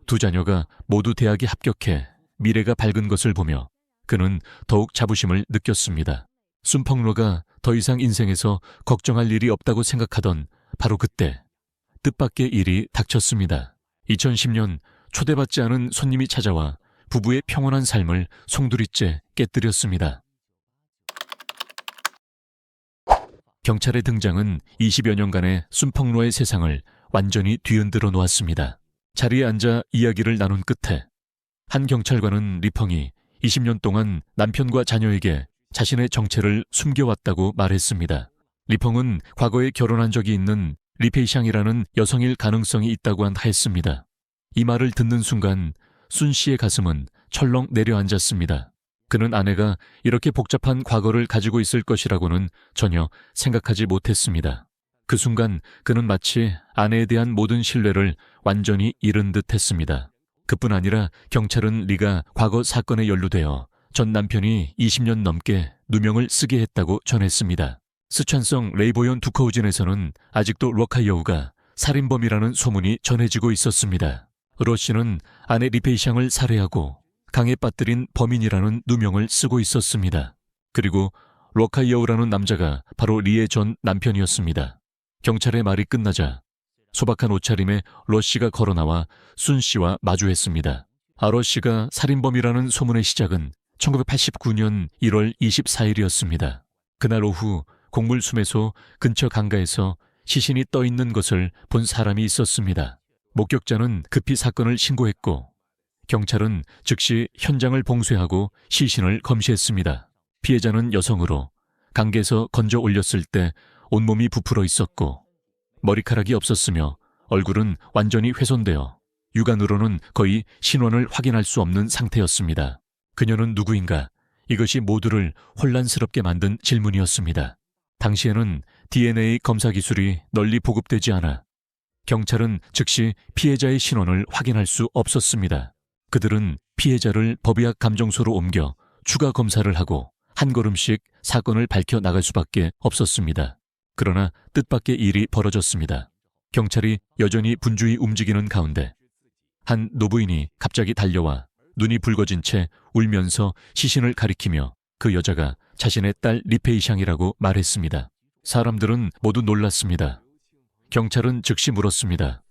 Speaker 1: 두 자녀가 모두 대학에 합격해 미래가 밝은 것을 보며 그는 더욱 자부심을 느꼈습니다. 순펑로가 더 이상 인생에서 걱정할 일이 없다고 생각하던 바로 그때 뜻밖의 일이 닥쳤습니다. 2010년 초대받지 않은 손님이 찾아와 부부의 평온한 삶을 송두리째 깨뜨렸습니다. 경찰의 등장은 20여 년간의 순펑로의 세상을 완전히 뒤흔들어 놓았습니다. 자리에 앉아 이야기를 나눈 끝에 한 경찰관은 리펑이 20년 동안 남편과 자녀에게 자신의 정체를 숨겨왔다고 말했습니다. 리펑은 과거에 결혼한 적이 있는 리페이샹이라는 여성일 가능성이 있다고 하였습니다. 이 말을 듣는 순간 순 씨의 가슴은 철렁 내려앉았습니다. 그는 아내가 이렇게 복잡한 과거를 가지고 있을 것이라고는 전혀 생각하지 못했습니다. 그 순간 그는 마치 아내에 대한 모든 신뢰를 완전히 잃은 듯 했습니다. 그뿐 아니라 경찰은 리가 과거 사건에 연루되어 전 남편이 20년 넘게 누명을 쓰게 했다고 전했습니다. 스촨성 레이보연 두커우진에서는 아직도 로카이어우가 살인범이라는 소문이 전해지고 있었습니다. 로 씨는 아내 리페이샹을 살해하고 강에 빠뜨린 범인이라는 누명을 쓰고 있었습니다. 그리고 로카이어우라는 남자가 바로 리의 전 남편이었습니다. 경찰의 말이 끝나자 소박한 옷차림에 로 씨가 걸어나와 순 씨와 마주했습니다. 로 씨가 살인범이라는 소문의 시작은 1989년 1월 24일이었습니다. 그날 오후 곡물수매소 근처 강가에서 시신이 떠 있는 것을 본 사람이 있었습니다. 목격자는 급히 사건을 신고했고 경찰은 즉시 현장을 봉쇄하고 시신을 검시했습니다. 피해자는 여성으로 강계에서 건져 올렸을 때 온몸이 부풀어 있었고 머리카락이 없었으며 얼굴은 완전히 훼손되어 육안으로는 거의 신원을 확인할 수 없는 상태였습니다. 그녀는 누구인가? 이것이 모두를 혼란스럽게 만든 질문이었습니다. 당시에는 DNA 검사 기술이 널리 보급되지 않아 경찰은 즉시 피해자의 신원을 확인할 수 없었습니다. 그들은 피해자를 법의학 감정소로 옮겨 추가 검사를 하고 한 걸음씩 사건을 밝혀 나갈 수밖에 없었습니다. 그러나 뜻밖의 일이 벌어졌습니다. 경찰이 여전히 분주히 움직이는 가운데 한 노부인이 갑자기 달려와 눈이 붉어진 채 울면서 시신을 가리키며 그 여자가 자신의 딸 리페이샹이라고 말했습니다. 사람들은 모두 놀랐습니다. 경찰은 즉시 물었습니다.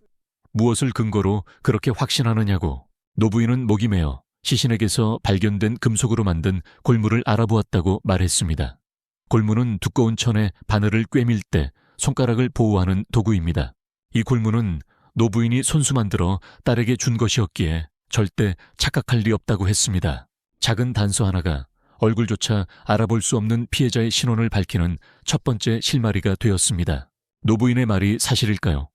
Speaker 1: 무엇을 근거로 그렇게 확신하느냐고. 노부인은 목이 메어 시신에게서 발견된 금속으로 만든 골무를 알아보았다고 말했습니다. 골무는 두꺼운 천에 바늘을 꿰밀 때 손가락을 보호하는 도구입니다. 이 골무는 노부인이 손수 만들어 딸에게 준 것이었기에 절대 착각할 리 없다고 했습니다. 작은 단서 하나가 얼굴조차 알아볼 수 없는 피해자의 신원을 밝히는 첫 번째 실마리가 되었습니다. 노부인의 말이 사실일까요?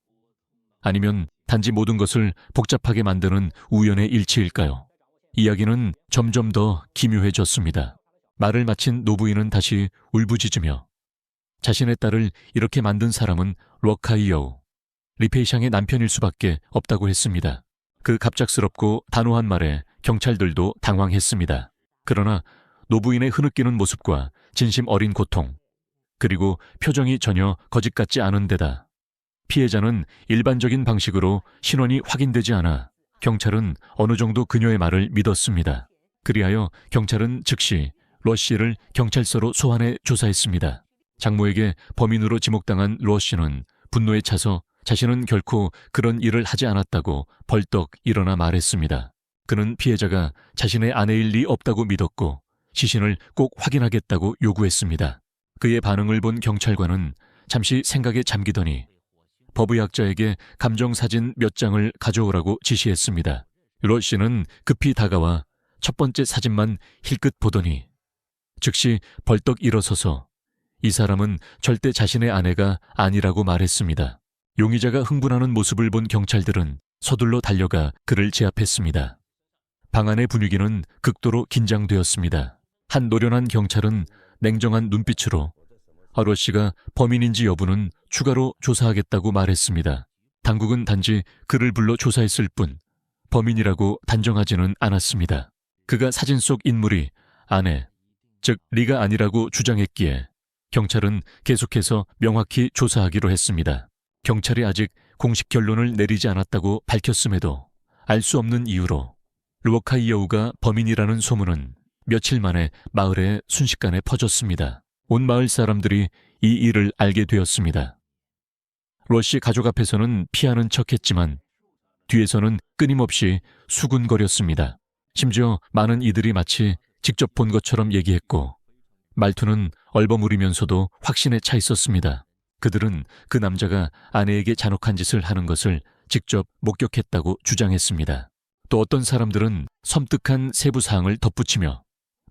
Speaker 1: 아니면 단지 모든 것을 복잡하게 만드는 우연의 일치일까요? 이야기는 점점 더 기묘해졌습니다. 말을 마친 노부인은 다시 울부짖으며 자신의 딸을 이렇게 만든 사람은 로카이어우, 리페이샹의 남편일 수밖에 없다고 했습니다. 그 갑작스럽고 단호한 말에 경찰들도 당황했습니다. 그러나 노부인의 흐느끼는 모습과 진심 어린 고통, 그리고 표정이 전혀 거짓 같지 않은 데다 피해자는 일반적인 방식으로 신원이 확인되지 않아 경찰은 어느 정도 그녀의 말을 믿었습니다. 그리하여 경찰은 즉시 로 씨를 경찰서로 소환해 조사했습니다. 장모에게 범인으로 지목당한 로 씨는 분노에 차서 자신은 결코 그런 일을 하지 않았다고 벌떡 일어나 말했습니다. 그는 피해자가 자신의 아내일 리 없다고 믿었고 시신을 꼭 확인하겠다고 요구했습니다. 그의 반응을 본 경찰관은 잠시 생각에 잠기더니 법의학자에게 감정사진 몇 장을 가져오라고 지시했습니다. 로 씨는 급히 다가와 첫 번째 사진만 힐끗 보더니 즉시 벌떡 일어서서 이 사람은 절대 자신의 아내가 아니라고 말했습니다. 용의자가 흥분하는 모습을 본 경찰들은 서둘러 달려가 그를 제압했습니다. 방 안의 분위기는 극도로 긴장되었습니다. 한 노련한 경찰은 냉정한 눈빛으로 로 씨가 범인인지 여부는 추가로 조사하겠다고 말했습니다. 당국은 단지 그를 불러 조사했을 뿐 범인이라고 단정하지는 않았습니다. 그가 사진 속 인물이 아내, 즉 리가 아니라고 주장했기에 경찰은 계속해서 명확히 조사하기로 했습니다. 경찰이 아직 공식 결론을 내리지 않았다고 밝혔음에도 알 수 없는 이유로 로카이어우가 범인이라는 소문은 며칠 만에 마을에 순식간에 퍼졌습니다. 온 마을 사람들이 이 일을 알게 되었습니다. 로 씨 가족 앞에서는 피하는 척했지만 뒤에서는 끊임없이 수군거렸습니다. 심지어 많은 이들이 마치 직접 본 것처럼 얘기했고 말투는 얼버무리면서도 확신에 차 있었습니다. 그들은 그 남자가 아내에게 잔혹한 짓을 하는 것을 직접 목격했다고 주장했습니다. 또 어떤 사람들은 섬뜩한 세부 사항을 덧붙이며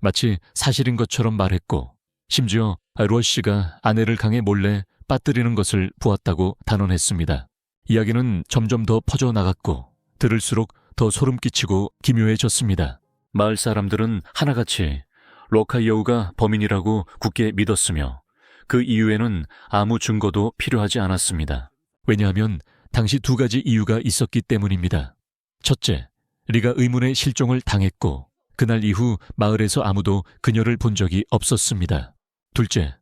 Speaker 1: 마치 사실인 것처럼 말했고, 심지어 러시가 아내를 강에 몰래 빠뜨리는 것을 보았다고 단언했습니다. 이야기는 점점 더 퍼져나갔고 들을수록 더 소름 끼치고 기묘해졌습니다. 마을 사람들은 하나같이 로카이오우가 범인이라고 굳게 믿었으며 그 이유에는 아무 증거도 필요하지 않았습니다. 왜냐하면 당시 두 가지 이유가 있었기 때문입니다. 첫째, 리가 의문의 실종을 당했고 그날 이후 마을에서 아무도 그녀를 본 적이 없었습니다. 둘째,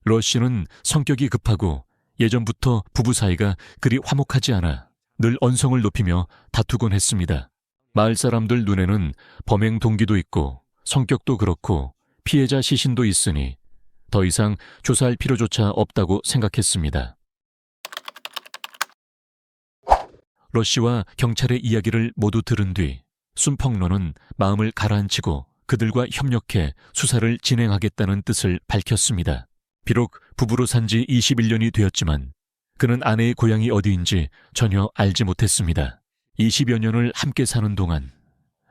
Speaker 1: 러시는 성격이 급하고 예전부터 부부 사이가 그리 화목하지 않아 늘 언성을 높이며 다투곤 했습니다. 마을 사람들 눈에는 범행 동기도 있고 성격도 그렇고 피해자 시신도 있으니 더 이상 조사할 필요조차 없다고 생각했습니다. 러시와 경찰의 이야기를 모두 들은 뒤 순펑러는 마음을 가라앉히고 그들과 협력해 수사를 진행하겠다는 뜻을 밝혔습니다. 비록 부부로 산 지 21년이 되었지만 그는 아내의 고향이 어디인지 전혀 알지 못했습니다. 20여 년을 함께 사는 동안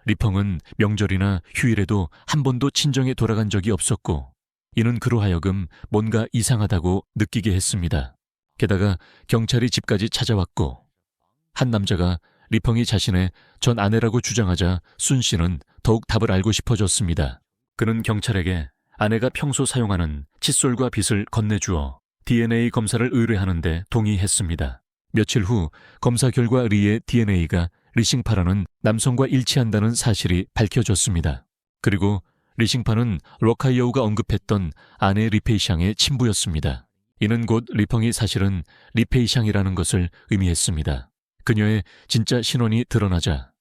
Speaker 1: 리펑은 명절이나 휴일에도 한 번도 친정에 돌아간 적이 없었고 이는 그로 하여금 뭔가 이상하다고 느끼게 했습니다. 게다가 경찰이 집까지 찾아왔고 한 남자가 리펑이 자신의 전 아내라고 주장하자 순 씨는 더욱 답을 알고 싶어졌습니다. 그는 경찰에게 아내가 평소 사용하는 칫솔과 빗을 건네주어 DNA 검사를 의뢰하는데 동의했습니다. 며칠 후 검사 결과 리의 DNA가 리싱파라는 남성과 일치한다는 사실이 밝혀졌습니다. 그리고 리싱파는 로카이오우가 언급했던 아내 리페이샹의 친부였습니다. 이는 곧 리펑이 사실은 리페이샹이라는 것을 의미했습니다. 그녀의 진짜 신원이 드러나자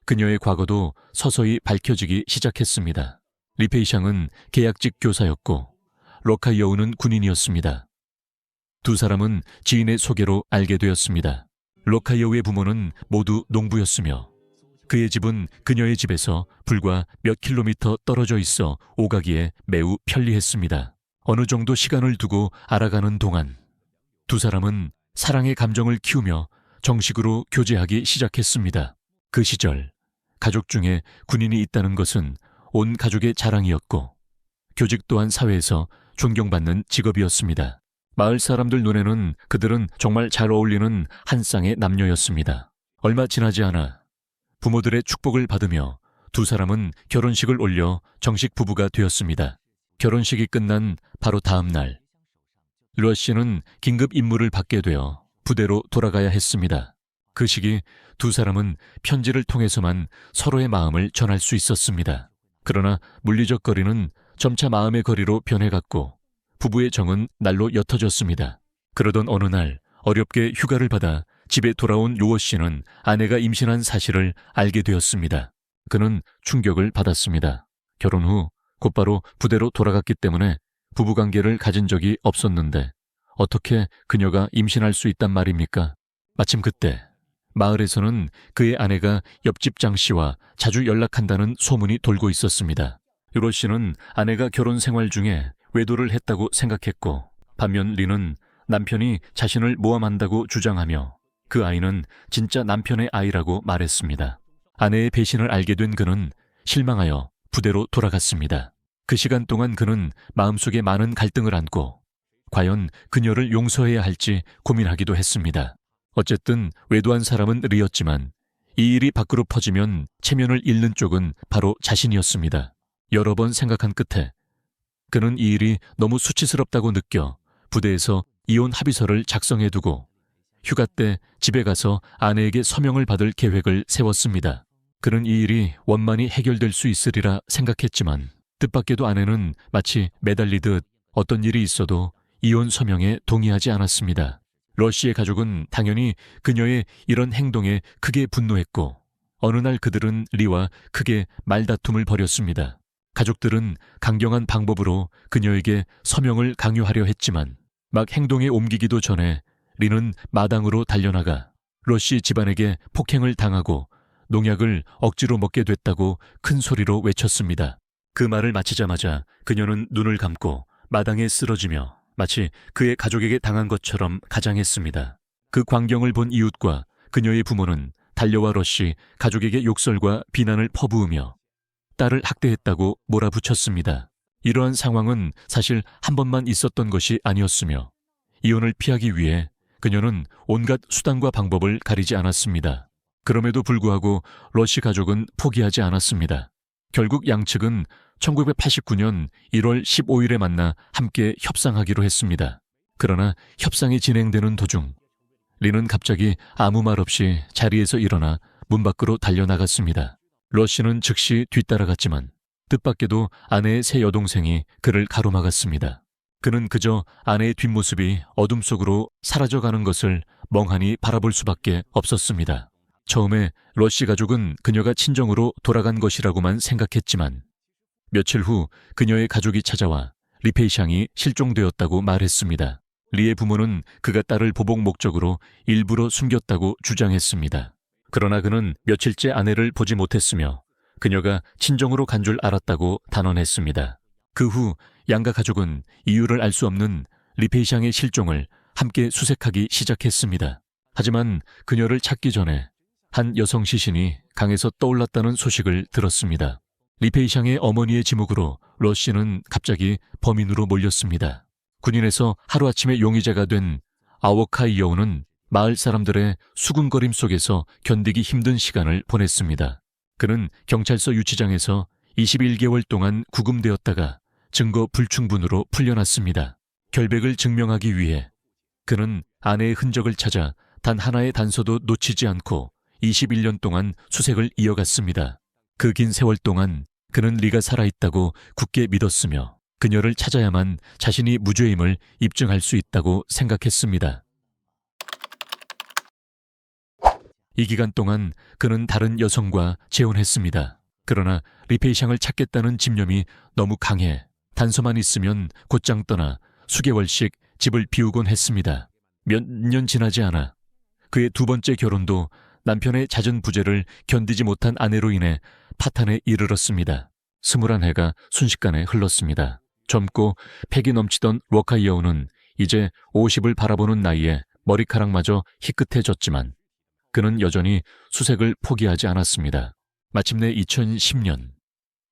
Speaker 1: 그녀의 과거도 서서히 밝혀지기 시작했습니다. 리페이샹은 계약직 교사였고 로카이오우는 군인이었습니다. 두 사람은 지인의 소개로 알게 되었습니다. 로카이오우의 부모는 모두 농부였으며 그의 집은 그녀의 집에서 불과 몇 킬로미터 떨어져 있어 오가기에 매우 편리했습니다. 어느 정도 시간을 두고 알아가는 동안 두 사람은 사랑의 감정을 키우며 정식으로 교제하기 시작했습니다. 그 시절 가족 중에 군인이 있다는 것은 온 가족의 자랑이었고 교직 또한 사회에서 존경받는 직업이었습니다. 마을 사람들 눈에는 그들은 정말 잘 어울리는 한 쌍의 남녀였습니다. 얼마 지나지 않아 부모들의 축복을 받으며 두 사람은 결혼식을 올려 정식 부부가 되었습니다. 결혼식이 끝난 바로 다음 날 루어 씨는 긴급 임무를 받게 되어 부대로 돌아가야 했습니다. 그 시기 두 사람은 편지를 통해서만 서로의 마음을 전할 수 있었습니다. 그러나 물리적 거리는 점차 마음의 거리로 변해갔고 부부의 정은 날로 옅어졌습니다. 그러던 어느 날 어렵게 휴가를 받아 집에 돌아온 루어 씨는 아내가 임신한 사실을 알게 되었습니다. 그는 충격을 받았습니다. 결혼 후 곧바로 부대로 돌아갔기 때문에 부부관계를 가진 적이 없었는데 어떻게 그녀가 임신할 수 있단 말입니까? 마침 그때 마을에서는 그의 아내가 옆집 장 씨와 자주 연락한다는 소문이 돌고 있었습니다. 루어 씨는 아내가 결혼 생활 중에 외도를 했다고 생각했고 반면 리는 남편이 자신을 모함한다고 주장하며 그 아이는 진짜 남편의 아이라고 말했습니다. 아내의 배신을 알게 된 그는 실망하여 부대로 돌아갔습니다. 그 시간 동안 그는 마음속에 많은 갈등을 안고 과연 그녀를 용서해야 할지 고민하기도 했습니다. 어쨌든 외도한 사람은 리였지만 이 일이 밖으로 퍼지면 체면을 잃는 쪽은 바로 자신이었습니다. 여러 번 생각한 끝에 그는 이 일이 너무 수치스럽다고 느껴 부대에서 이혼 합의서를 작성해두고 휴가 때 집에 가서 아내에게 서명을 받을 계획을 세웠습니다. 그는 이 일이 원만히 해결될 수 있으리라 생각했지만 뜻밖에도 아내는 마치 매달리듯 어떤 일이 있어도 이혼 서명에 동의하지 않았습니다. 러시의 가족은 당연히 그녀의 이런 행동에 크게 분노했고 어느 날 그들은 리와 크게 말다툼을 벌였습니다. 가족들은 강경한 방법으로 그녀에게 서명을 강요하려 했지만 막 행동에 옮기기도 전에 리는 마당으로 달려나가 러시 집안에게 폭행을 당하고 농약을 억지로 먹게 됐다고 큰 소리로 외쳤습니다. 그 말을 마치자마자 그녀는 눈을 감고 마당에 쓰러지며 마치 그의 가족에게 당한 것처럼 가장했습니다. 그 광경을 본 이웃과 그녀의 부모는 달려와 러시 가족에게 욕설과 비난을 퍼부으며 딸을 학대했다고 몰아붙였습니다. 이러한 상황은 사실 한 번만 있었던 것이 아니었으며 이혼을 피하기 위해 그녀는 온갖 수단과 방법을 가리지 않았습니다. 그럼에도 불구하고 러시 가족은 포기하지 않았습니다. 결국 양측은 1989년 1월 15일에 만나 함께 협상하기로 했습니다. 그러나 협상이 진행되는 도중 리는 갑자기 아무 말 없이 자리에서 일어나 문 밖으로 달려나갔습니다. 러시는 즉시 뒤따라갔지만 뜻밖에도 아내의 새 여동생이 그를 가로막았습니다. 그는 그저 아내의 뒷모습이 어둠 속으로 사라져가는 것을 멍하니 바라볼 수밖에 없었습니다. 처음에 러시 가족은 그녀가 친정으로 돌아간 것이라고만 생각했지만 며칠 후 그녀의 가족이 찾아와 리페이샹이 실종되었다고 말했습니다. 리의 부모는 그가 딸을 보복 목적으로 일부러 숨겼다고 주장했습니다. 그러나 그는 며칠째 아내를 보지 못했으며 그녀가 친정으로 간 줄 알았다고 단언했습니다. 그 후 양가 가족은 이유를 알 수 없는 리페이샹의 실종을 함께 수색하기 시작했습니다. 하지만 그녀를 찾기 전에 한 여성 시신이 강에서 떠올랐다는 소식을 들었습니다. 리페이샹의 어머니의 지목으로 러시는 갑자기 범인으로 몰렸습니다. 군인에서 하루아침에 용의자가 된 아워카이여우는 마을 사람들의 수군거림 속에서 견디기 힘든 시간을 보냈습니다. 그는 경찰서 유치장에서 21개월 동안 구금되었다가 증거 불충분으로 풀려났습니다. 결백을 증명하기 위해 그는 아내의 흔적을 찾아 단 하나의 단서도 놓치지 않고 21년 동안 수색을 이어갔습니다. 그 긴 세월 동안 그는 리가 살아있다고 굳게 믿었으며 그녀를 찾아야만 자신이 무죄임을 입증할 수 있다고 생각했습니다. 이 기간 동안 그는 다른 여성과 재혼했습니다. 그러나 리페이샹을 찾겠다는 집념이 너무 강해 단서만 있으면 곧장 떠나 수개월씩 집을 비우곤 했습니다. 몇 년 지나지 않아 그의 두 번째 결혼도 남편의 잦은 부재를 견디지 못한 아내로 인해 파탄에 이르렀습니다. 21해가 순식간에 흘렀습니다. 젊고 패기 넘치던 워카이어우는 이제 50을 바라보는 나이에 머리카락마저 희끗해졌지만 그는 여전히 수색을 포기하지 않았습니다. 마침내 2010년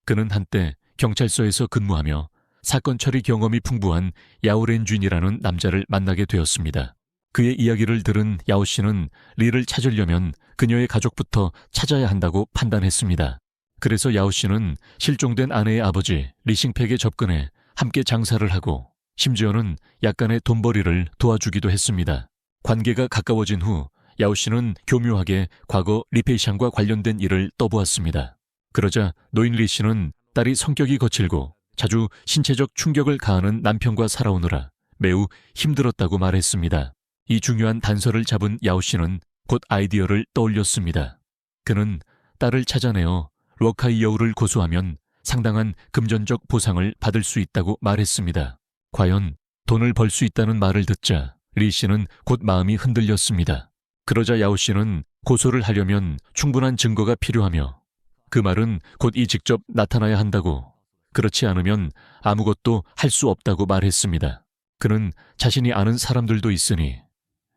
Speaker 1: 그는 한때 경찰서에서 근무하며 사건 처리 경험이 풍부한 야오렌쥔이라는 남자를 만나게 되었습니다. 그의 이야기를 들은 야오 씨는 리를 찾으려면 그녀의 가족부터 찾아야 한다고 판단했습니다. 그래서 야오 씨는 실종된 아내의 아버지 리싱팩에 접근해 함께 장사를 하고 심지어는 약간의 돈벌이를 도와주기도 했습니다. 관계가 가까워진 후 야오 씨는 교묘하게 과거 리페이샹과 관련된 일을 떠보았습니다. 그러자 노인 리 씨는 딸이 성격이 거칠고 자주 신체적 충격을 가하는 남편과 살아오느라 매우 힘들었다고 말했습니다. 이 중요한 단서를 잡은 야오 씨는 곧 아이디어를 떠올렸습니다. 그는 딸을 찾아내어 워카이여우를 고소하면 상당한 금전적 보상을 받을 수 있다고 말했습니다. 과연 돈을 벌 수 있다는 말을 듣자 리 씨는 곧 마음이 흔들렸습니다. 그러자 야오 씨는 고소를 하려면 충분한 증거가 필요하며 그 말은 곧 이 직접 나타나야 한다고, 그렇지 않으면 아무것도 할 수 없다고 말했습니다. 그는 자신이 아는 사람들도 있으니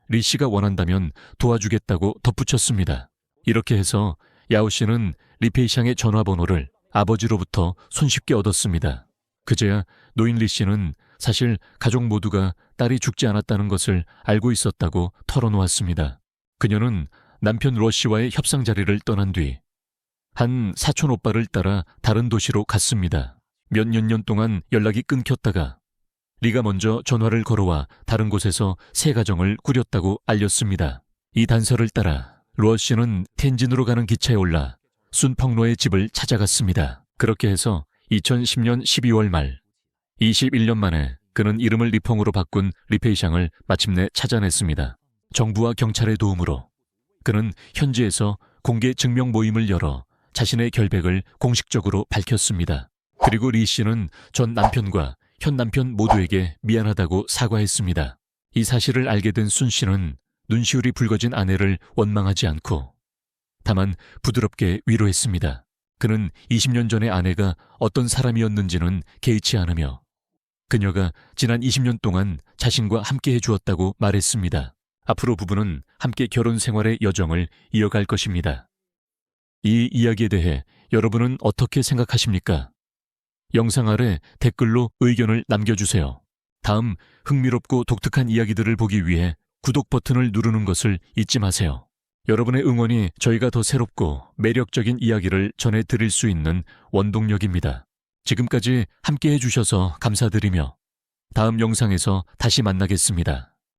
Speaker 1: 리 씨가 원한다면 도와주겠다고 덧붙였습니다. 이렇게 해서 야오 씨는 리페이샹의 전화번호를 아버지로부터 손쉽게 얻었습니다. 그제야 노인 리 씨는 사실 가족 모두가 딸이 죽지 않았다는 것을 알고 있었다고 털어놓았습니다. 그녀는 남편 러시와의 협상 자리를 떠난 뒤 한 사촌 오빠를 따라 다른 도시로 갔습니다. 몇 년 동안 연락이 끊겼다가 리가 먼저 전화를 걸어와 다른 곳에서 새 가정을 꾸렸다고 알렸습니다. 이 단서를 따라 루어 씨는 텐진으로 가는 기차에 올라 순펑로의 집을 찾아갔습니다. 그렇게 해서 2010년 12월 말 21년 만에 그는 이름을 리펑으로 바꾼 리페이샹을 마침내 찾아냈습니다. 정부와 경찰의 도움으로 그는 현지에서 공개 증명 모임을 열어 자신의 결백을 공식적으로 밝혔습니다. 그리고 리 씨는 전 남편과 현 남편 모두에게 미안하다고 사과했습니다. 이 사실을 알게 된 순 씨는 눈시울이 붉어진 아내를 원망하지 않고 다만 부드럽게 위로했습니다. 그는 20년 전의 아내가 어떤 사람이었는지는 개의치 않으며 그녀가 지난 20년 동안 자신과 함께 해주었다고 말했습니다. 앞으로 부부는 함께 결혼 생활의 여정을 이어갈 것입니다. 이 이야기에 대해 여러분은 어떻게 생각하십니까? 영상 아래 댓글로 의견을 남겨주세요. 다음 흥미롭고 독특한 이야기들을 보기 위해 구독 버튼을 누르는 것을 잊지 마세요. 여러분의 응원이 저희가 더 새롭고 매력적인 이야기를 전해드릴 수 있는 원동력입니다. 지금까지 함께 해주셔서 감사드리며 다음 영상에서 다시 만나겠습니다.